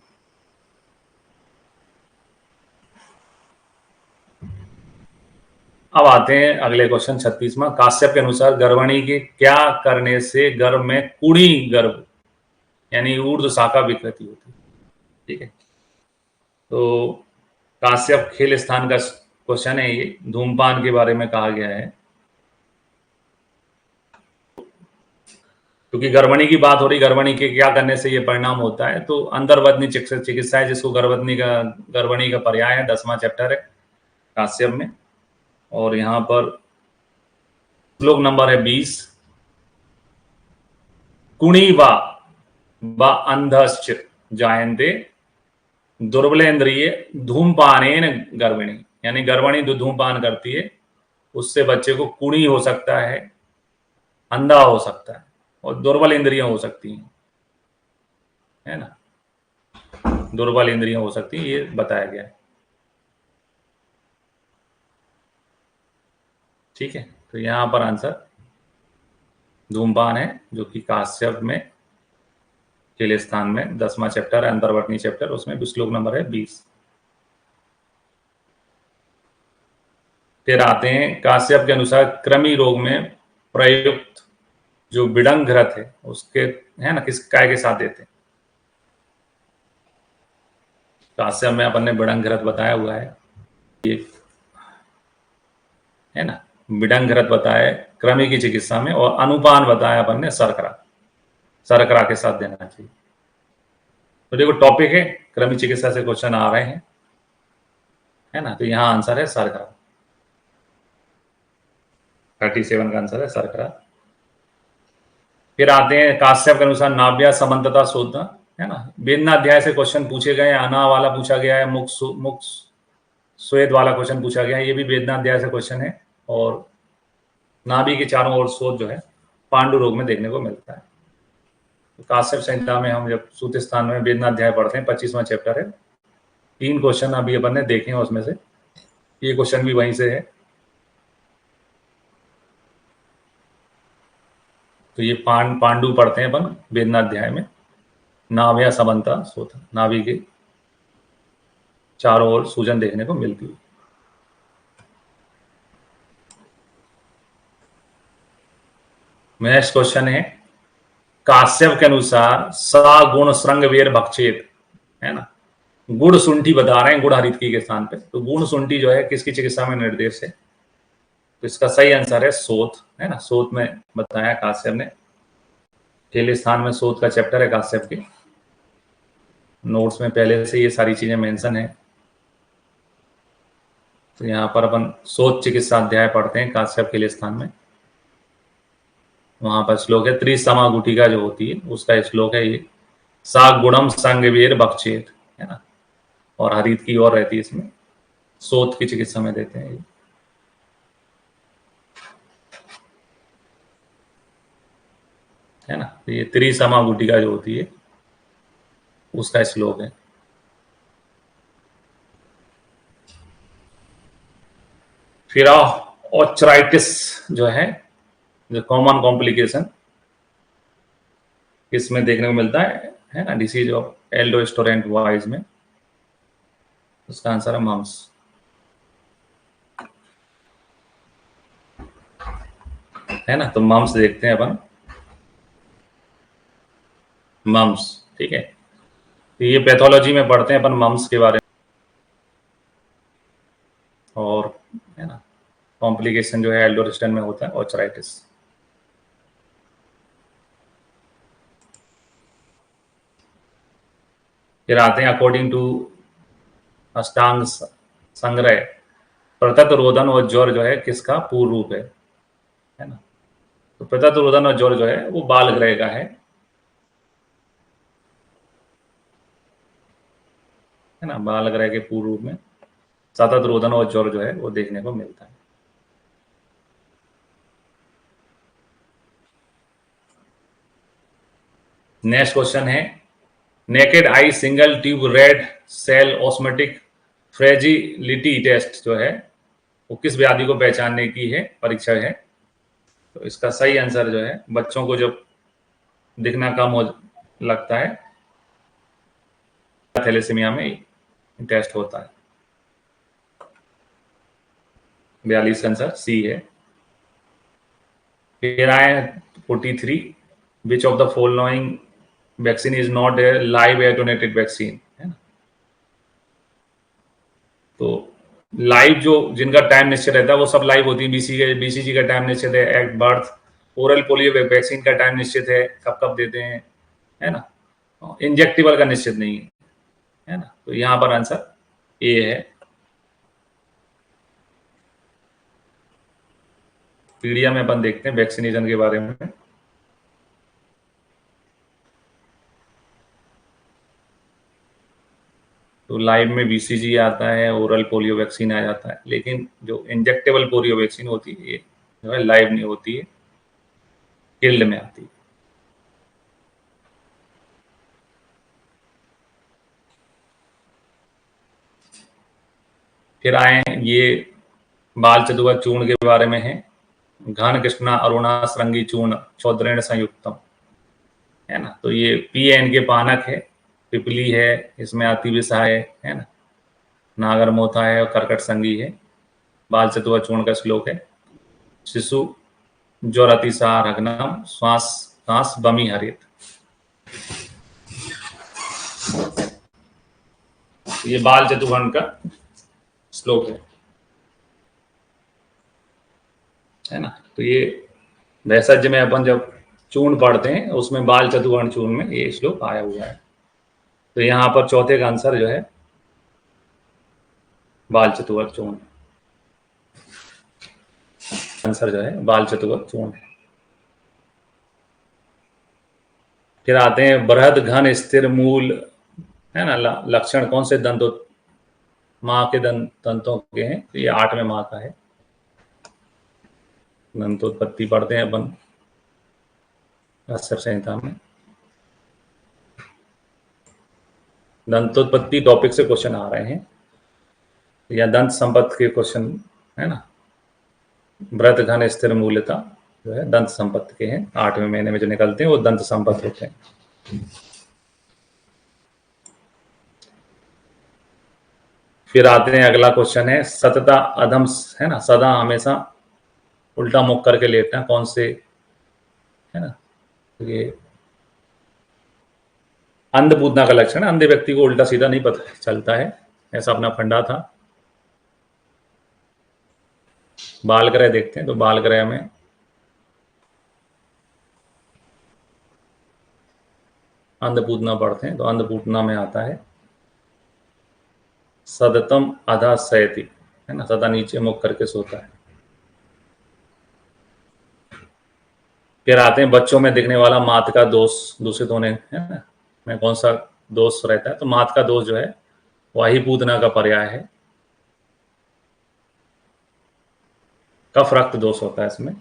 अब आते हैं अगले क्वेश्चन 36वां। काश्यप के अनुसार गर्भणी के क्या करने से गर्भ में कुड़ी गर्भ यानी ऊर्ध्व शाखा विकृति होती है। ठीक है, तो काश्यप खेल स्थान का क्वेश्चन है ये। धूमपान के बारे में कहा गया है, क्योंकि गर्भणी की बात हो रही, गर्भणी के क्या करने से ये परिणाम होता है, तो अंतर्वतनी चिकित्सा है जिसको गर्भणी का पर्याय है, 10वां चैप्टर है काश्यप में। और यहां पर श्लोक नंबर है 20। कुणी व अंधश्च जायन्ते दुर्बलेन्द्रिय धूमपानेन गर्भिणी, यानी गर्भिणी जो धूमपान करती है उससे बच्चे को कुणी हो सकता है, अंधा हो सकता है और दुर्बल इंद्रियां हो सकती हैं, है ना, दुर्बल इंद्रियां हो सकती हैं, ये बताया गया है। ठीक है, तो यहां पर आंसर धूमपान है, जो कि काश्यप में केले स्थान में 10वां चैप्टर है, अंतर्वर्तनी चैप्टर, उसमें श्लोक नंबर है 20। फिर आते हैं काश्यप के अनुसार कृमि रोग में प्रयुक्त जो बिडंग घृत है उसके, है ना, किस काय के साथ देते हैं। काश्यप में अपन ने बिडंग घृत बताया हुआ है, ये है ना, बिडंग घृत बताया कृमि की चिकित्सा में, और अनुपान बताया अपन ने सरकरा के साथ देना चाहिए। तो देखो टॉपिक है कृमि चिकित्सा से क्वेश्चन आ रहे हैं, है ना, तो यहां आंसर है सरकरा, 37 का आंसर है सरकरा। फिर आते हैं काश्यप के अनुसार नाभ्या समन्तता शोधना, है ना, वेदनाध्याय से क्वेश्चन पूछे गए, अना वाला पूछा गया है, मुख स्वेद वाला क्वेश्चन पूछा गया है, ये भी वेदनाध्याय से क्वेश्चन है। और नाभि के चारों ओर शोध जो है पांडु रोग में देखने को मिलता है। तो काश्यप संहिता में हम जब सूत्र स्थान में वेदनाध्याय पढ़ते हैं, 25वां चैप्टर है, 3 क्वेश्चन अभी अपन ने देखे हैं, उसमें से ये क्वेश्चन भी वहीं से है। तो ये पांडु पढ़ते हैं अपन वेदनाध्याय में, नाभ्या समन्ता शोध, नाभि के चारों ओर सूजन देखने को मिलती है। नेक्स्ट क्वेश्चन है काश्यप के अनुसार सा गुण श्रृंग वेर भक्षेत, है ना, गुड़ सुंठी बता रहे हैं, गुड़ हरितकी के स्थान पे। तो गुण सुंठी जो है किसकी चिकित्सा में निर्देश है, तो इसका सही आंसर है सोत, है ना। सोत में बताया काश्यप ने, पहले स्थान में सोत का चैप्टर है काश्यप के, नोट्स में पहले से ये सारी चीजें मेंशन है। तो यहाँ पर अपन सोत चिकित्सा अध्याय पढ़ते हैं काश्यप के लिए स्थान में, वहां पर श्लोक है त्रिसमा गुटिका जो होती है उसका श्लोक है ये, सा गुणम संगवीर बक्षेत, है ना। और हरित की और रहती है इसमें, सोत की चिकित्सा में देते हैं ये, है ना। तो ये त्रिसमा गुटिका जो होती है उसका श्लोक है। फिर ऑर्थराइटिस जो है, जो कॉमन कॉम्प्लिकेशन इसमें देखने को मिलता है ना, डिसीज ऑफ एल्डोस्टेरोन बॉयज में, उसका आंसर है मम्स, है ना। तो मम्स देखते हैं अपन, मम्स, ठीक है। तो ये पैथोलॉजी में पढ़ते हैं अपन मम्स के बारे में, और है ना कॉम्प्लिकेशन जो है एल्डोस्टेरोन में होता है ऑर्थराइटिस। फिर आते हैं अकॉर्डिंग टू अष्टांग संग्रह, प्रतत रोदन और ज्वर जो है किसका पूर्व रूप है ना। तो प्रतत रोदन और ज्वर जो है वो बाल ग्रह का है ना। बाल ग्रह के पूर्व रूप में सतत रोदन और ज्वर जो है वो देखने को मिलता है। नेक्स्ट क्वेश्चन है, naked eye single tube red cell osmotic fragility test जो है वो किस व्याधि को पहचानने की है परीक्षा है। तो इसका सही आंसर जो है, बच्चों को जब दिखना कम हो लगता है थैलेसीमिया में टेस्ट होता है। 42 आंसर सी है। फिर आए 43, which of the following vaccine is not a live attenuated vaccine, है ना। तो लाइव जो जिनका टाइम निश्चित रहता है वो सब लाइव होती है, बीसीजी का टाइम निश्चित है, at birth. Oral polio vaccine का टाइम निश्चित है, कब कब देते हैं, है ना। इंजेक्टेबल का निश्चित नहीं है ना। तो यहां पर आंसर ए है। पीडिया में अपन देखते हैं वैक्सीनेशन के बारे में, तो लाइव में बीसीजी आता है, ओरल पोलियो वैक्सीन आ जाता है, लेकिन जो इंजेक्टेबल पोलियो वैक्सीन होती है ये जो है लाइव नहीं होती है, किल्ड में आती है। फिर आए ये बाल चतुआ चूर्ण के बारे में है, घन कृष्णा अरुणा श्रृंगी चूर्ण चौद्रेण संयुक्तम, है ना। तो ये पीएन के पानक है, पिपली है, इसमें अति विषा है ना, नागर मोथा है और कर्कट संगी है। बाल चतुआ चूर्ण का श्लोक है, शिशु ज्वर अतिसार हग्नम श्वास कांस बमी हरित। ये बाल चतुर्भुज का श्लोक है ना। तो ये वैसज्य में अपन जब चूर्ण पढ़ते हैं उसमें बाल चतुर्वर्ण चूर्ण में ये श्लोक आया हुआ है। तो यहाँ पर चौथे का आंसर जो है बाल चतुर्वर्ण चूर्ण, आंसर जो है बाल चतुर्वर्ण चूर्ण है। फिर आते हैं बृहद घन स्थिर मूल, है ना। लक्षण कौन से दंतों माँ के दंतों के हैं, तो ये 8वें माह का है। दंतोत्पत्ति पढ़ते हैं अपन काश्यप संहिता में, दंतोत्पत्ति टॉपिक से क्वेश्चन आ रहे हैं या दंत संपत्ति के क्वेश्चन, है ना। बृहद घन स्थिर मूलता जो है दंत संपत्ति के हैं, 8वें महीने में जो निकलते हैं वो दंत संपत्ति होते हैं। फिर आते हैं अगला क्वेश्चन है, सतता अधम, है ना, सदा हमेशा उल्टा मुख करके लेटना कौन से, है ना। तो ये अंधपूतना का लक्षण है, अंधे व्यक्ति को उल्टा सीधा नहीं पता चलता है, ऐसा अपना फंडा था। बाल ग्रह देखते हैं, तो बाल ग्रह में अन्नपूर्णा पढ़ते हैं, तो अन्नपूर्णा में आता है सदतम अधा शयति, है ना, सदा नीचे मुख करके सोता है। फिर आते हैं बच्चों में दिखने वाला मात का दोष दूषित होने, है ना, में कौन सा दोष रहता है, तो मात का दोष जो है वही पूतना का पर्याय है, कफ रक्त दोष होता है इसमें।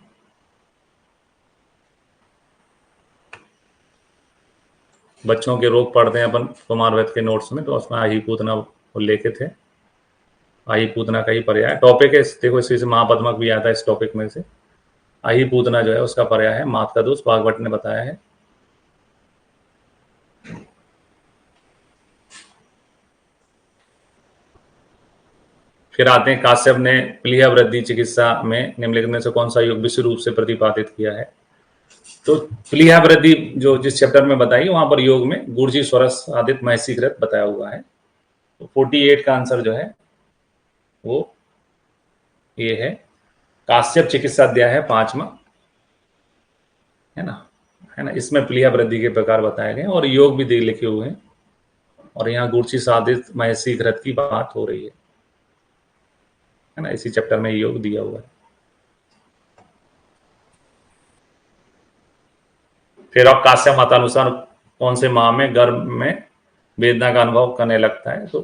बच्चों के रोग पढ़ते हैं अपन कुमार वैद्य के नोट्स में, तो उसमें आही पूतना उल्लेखित है, आही पूतना का ही पर्याय टॉपिक है। देखो इसी से महापद्मक भी आता है इस टॉपिक में से। आही पूतना जो है उसका पर्याय है मात का दोष, भागवत ने बताया है। फिर आते हैं काश्यप ने प्लीहा वृद्धि चिकित्सा में निम्नलिखित में से कौन सा योग विशुद्ध रूप से प्रतिपादित किया है, तो प्लीहा वृद्धि जो जिस चैप्टर में बताई वहां पर योग में गुर्जी स्वरस आदित्य महसी कृत बताया हुआ है। तो 48 का आंसर जो है वो ये है काश्यप चिकित्सा अध्याय है 5वां, है ना, है ना, इसमें प्लीहा वृद्धि के प्रकार बताए गए और योग भी दे लिखे हुए हैं, और यहाँ गुर्जी साधित महसी कृत की बात हो रही है ना, इसी चैप्टर में योग दिया हुआ है। फिर अब काश्यप मतानुसार कौन से माह में गर्भ में वेदना का अनुभव करने लगता है, तो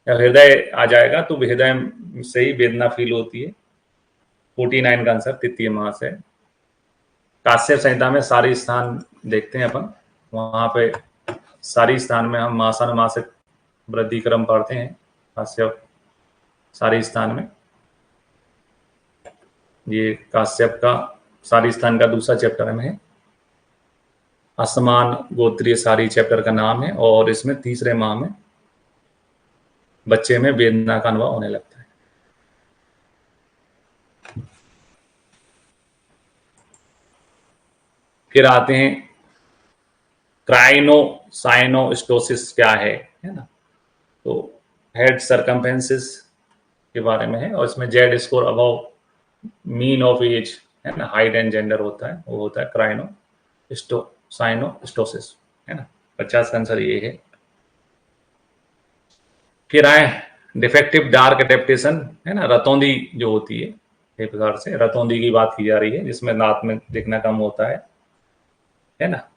जब हृदय आ जाएगा तो हृदय से ही वेदना फील होती है। 49 का आंसर तृतीय माह से। काश्यप संहिता में सारी स्थान देखते हैं अपन, वहां पे सारी स्थान में हम मासानुमासिक वृद्धि क्रम पढ़ते हैं। काश्यप सारी स्थान में, ये काश्यप का सारी स्थान का दूसरा चैप्टर में है। असमान गोत्रीय सारी चैप्टर का नाम है, और इसमें तीसरे माह में बच्चे में वेदना का अनुभव होने लगता है। फिर आते हैं क्राइनोसाइनोस्टोसिस क्या है ना, तो हेड सरकमफेरेंसेस के बारे में है, और इसमें Z score above mean of age, है ना, हाइट एंड जेंडर होता है, वो होता है क्राइनोसाइनोस्टोसिस, है ना, 50 का आंसर ये है। फिर आए डिफेक्टिव डार्क एडेप्टेशन, है ना, रतौंधी जो होती है, एक प्रकार से रतौंधी की बात की जा रही है, जिसमें रात में दिखना कम होता है ना,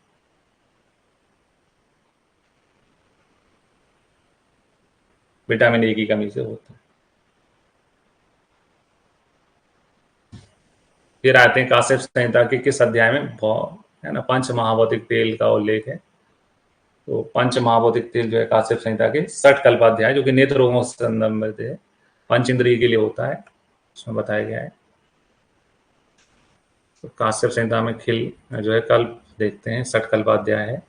विटामिन ए की कमी से होता है। फिर आते हैं काश्यप संहिता के किस अध्याय में है ना पंच महाभौतिक तेल का उल्लेख है, तो पंच महाभौतिक तेल जो है काश्यप संहिता के 60 कल्पाध्याय, जो कि नेत्र रोगों से संबंधित है, पंच इंद्रिय के लिए होता है, उसमें बताया गया है। तो काश्यप संहिता में खिल जो है कल्प देखते हैं, 60 कल्पाध्याय है,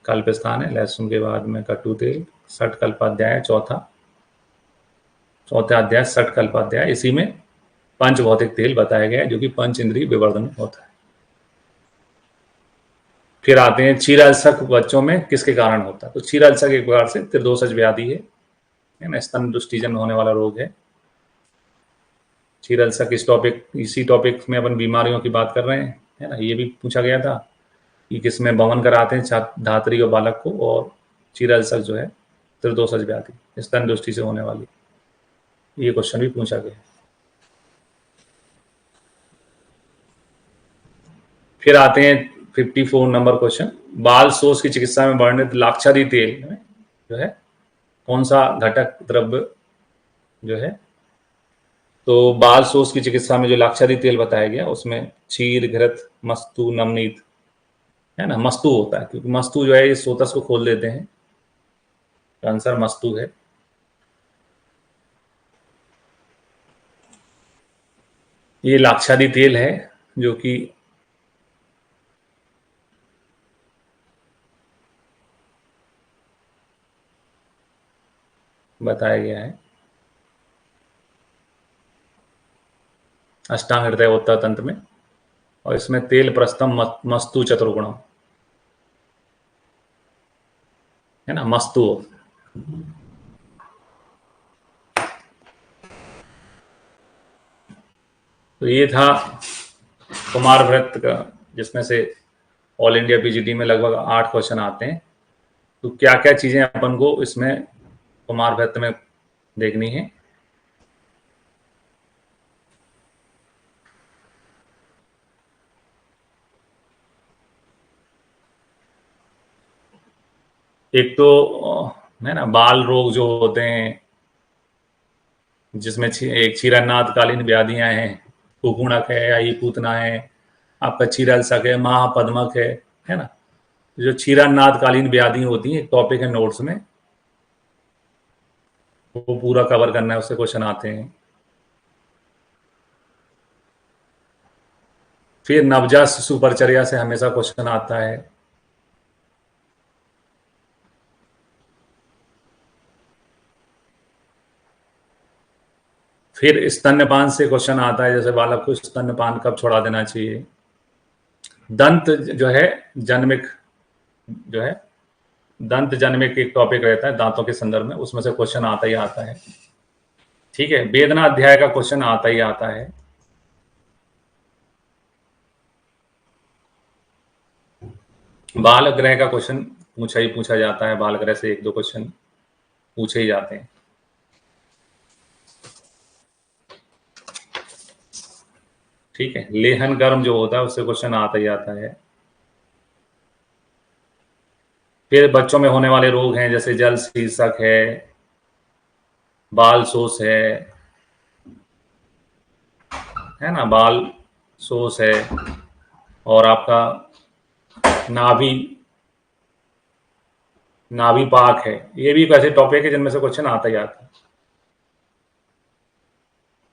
कल्प स्थान है, लहसुन के बाद में कटु तेल, 60 कल्पाध्याय है, चौथा अध्याय 60 कल्पाध्याय, इसी में पंच भौतिक तेल बताया गया है, जो कि पंच इंद्रिय विवर्धन होता है। फिर आते हैं क्षीर अल्सर बच्चों में किसके कारण होता है, तो क्षीर अल्सर एक प्रकार से त्रिदोषज व्याधि है ना, स्तन दुष्टिजन होने वाला रोग है। क्षीर अल्सर किस टॉपिक, इसी टॉपिक में अपन बीमारियों की बात कर रहे हैं, है ना, ये भी पूछा गया था कि किसमें बमन कराते हैं धात्री और बालक को, और क्षीर अल्सर जो है त्रिदोषज व्याधि स्तन दृष्टि से होने वाली, ये क्वेश्चन भी पूछा गया। फिर आते हैं 54 नंबर क्वेश्चन, बाल शोष की चिकित्सा में वर्णित लाक्षादी तेल में जो है कौन सा घटक द्रव्य जो है, तो बाल शोष की चिकित्सा में जो लाक्षादी तेल बताया गया उसमें क्षीर घृत मस्तु नवनीत, है ना, मस्तु होता है, क्योंकि मस्तु जो है इस सोतस को खोल देते हैं, तो आंसर मस्तु है। ये लाक्षादी तेल है जो कि बताया गया है अष्टांग हृदय उत्तर तंत्र में, और इसमें तेल प्रस्थम मस्तु चतुर्गुणम, है ना, मस्तु। तो ये था कुमार व्रत का, जिसमें से ऑल इंडिया पीजीटी में लगभग 8 क्वेश्चन आते हैं। तो क्या क्या चीजें अपन को इसमें कुमार व्रत में देखनी है। एक तो है ना, बाल रोग जो होते हैं, जिसमें एक क्षीरनादकालीन व्याधियां हैं, कुकुणक है या ये पूतना है, आपका क्षीरलसक है, महापद्मक है ना। जो क्षीरनादकालीन व्याधि होती है, टॉपिक है नोट्स में, वो पूरा कवर करना है, उससे क्वेश्चन आते हैं। फिर नवजात शिशु परिचर्या से हमेशा क्वेश्चन आता है। फिर स्तन्यपान से क्वेश्चन आता है, जैसे बालक को स्तन्यपान कब छोड़ा देना चाहिए। दंत जो है जन्मिक, जो है दंत जन्मिक एक टॉपिक रहता है दांतों के संदर्भ में, उसमें से क्वेश्चन आता ही आता है। ठीक है, वेदना अध्याय का क्वेश्चन आता ही आता है। बाल ग्रह का क्वेश्चन पूछा जाता है, बाल ग्रह से 1-2 क्वेश्चन पूछे ही जाते हैं। ठीक है, लेहन गर्म जो होता है उससे क्वेश्चन आता ही आता है। फिर बच्चों में होने वाले रोग हैं, जैसे जल शीर्षक है, बाल शोष है ना, बाल शोष है, और आपका नाभि पाक है। ये भी एक ऐसे टॉपिक है जिनमें से क्वेश्चन आता ही आता है।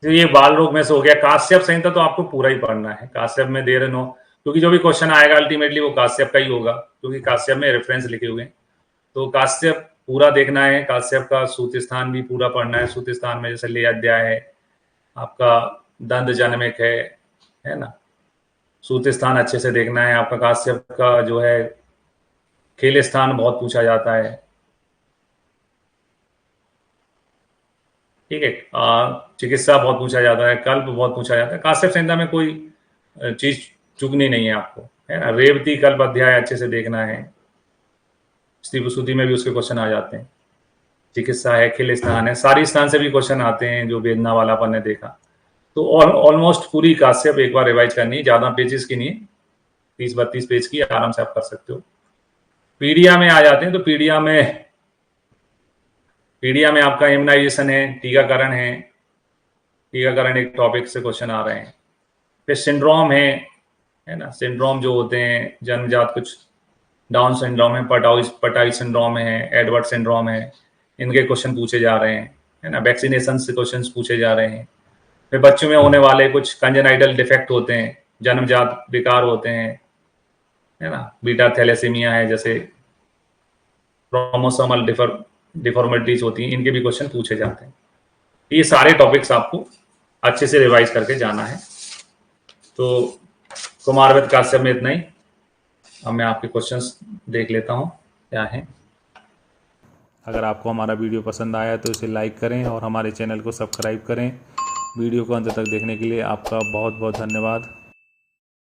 तो ये बाल रोग में से हो गया। काश्यप संहिता तो आपको पूरा ही पढ़ना है, काश्यप में देर नो, क्योंकि जो भी क्वेश्चन आएगा अल्टीमेटली वो काश्यप का ही होगा, क्योंकि काश्यप में रेफरेंस लिखे हुए हैं। तो काश्यप पूरा देखना है, काश्यप का सूत्र स्थान भी पूरा पढ़ना है। सूत्र स्थान में जैसे ले अध्याय है, आपका दंड जन्मिक है ना, सूत्र स्थान अच्छे से देखना है। आपका काश्यप का जो है खेल स्थान बहुत पूछा जाता है। ठीक है, चिकित्सा बहुत पूछा जाता है, कल्प बहुत पूछा जाता है। काश्यप संहिता में कोई चीज चुगनी नहीं है आपको, है ना। रेवती कल्प अध्याय अच्छे से देखना है, स्त्री प्रसूति में भी उसके क्वेश्चन आ जाते हैं। चिकित्सा है, खिल स्थान है, सारी स्थान से भी क्वेश्चन आते हैं, जो वेदना वाला अपन ने देखा। तो ऑलमोस्ट पूरी काश्यप एक बार रिवाइज करनी है, ज्यादा पेजेस की नहीं, 30-32 पेज की आराम से आप कर सकते हो। पीडिया में आ जाते हैं, तो पीडिया में आपका इम्यूनाइजेशन है, टीकाकरण है, टीकाकरण एक टॉपिक से क्वेश्चन आ रहे हैं। फिर सिंड्रोम है ना, सिंड्रोम जो होते हैं जन्मजात, कुछ डाउन सिंड्रोम है, पटाई सिंड्रोम है, एडवर्ड सिंड्रोम है, इनके क्वेश्चन पूछे जा रहे हैं, है ना। वैक्सीनेशन से क्वेश्चन पूछे जा रहे हैं। फिर बच्चों में होने वाले कुछ कंजेनाइटल डिफेक्ट होते हैं, जन्मजात विकार होते हैं, है ना, बीटा थैलेसीमिया है, जैसे क्रोमोसोमल डिफॉर्मिटीज होती हैं, इनके भी क्वेश्चन पूछे जाते हैं। ये सारे टॉपिक्स आपको अच्छे से रिवाइज करके जाना है। तो कुमारव्रत काश्यप में इतना ही। अब मैं आपके क्वेश्चंस देख लेता हूँ क्या है। अगर आपको हमारा वीडियो पसंद आया तो इसे लाइक करें और हमारे चैनल को सब्सक्राइब करें। वीडियो को अंत तक देखने के लिए आपका बहुत बहुत धन्यवाद।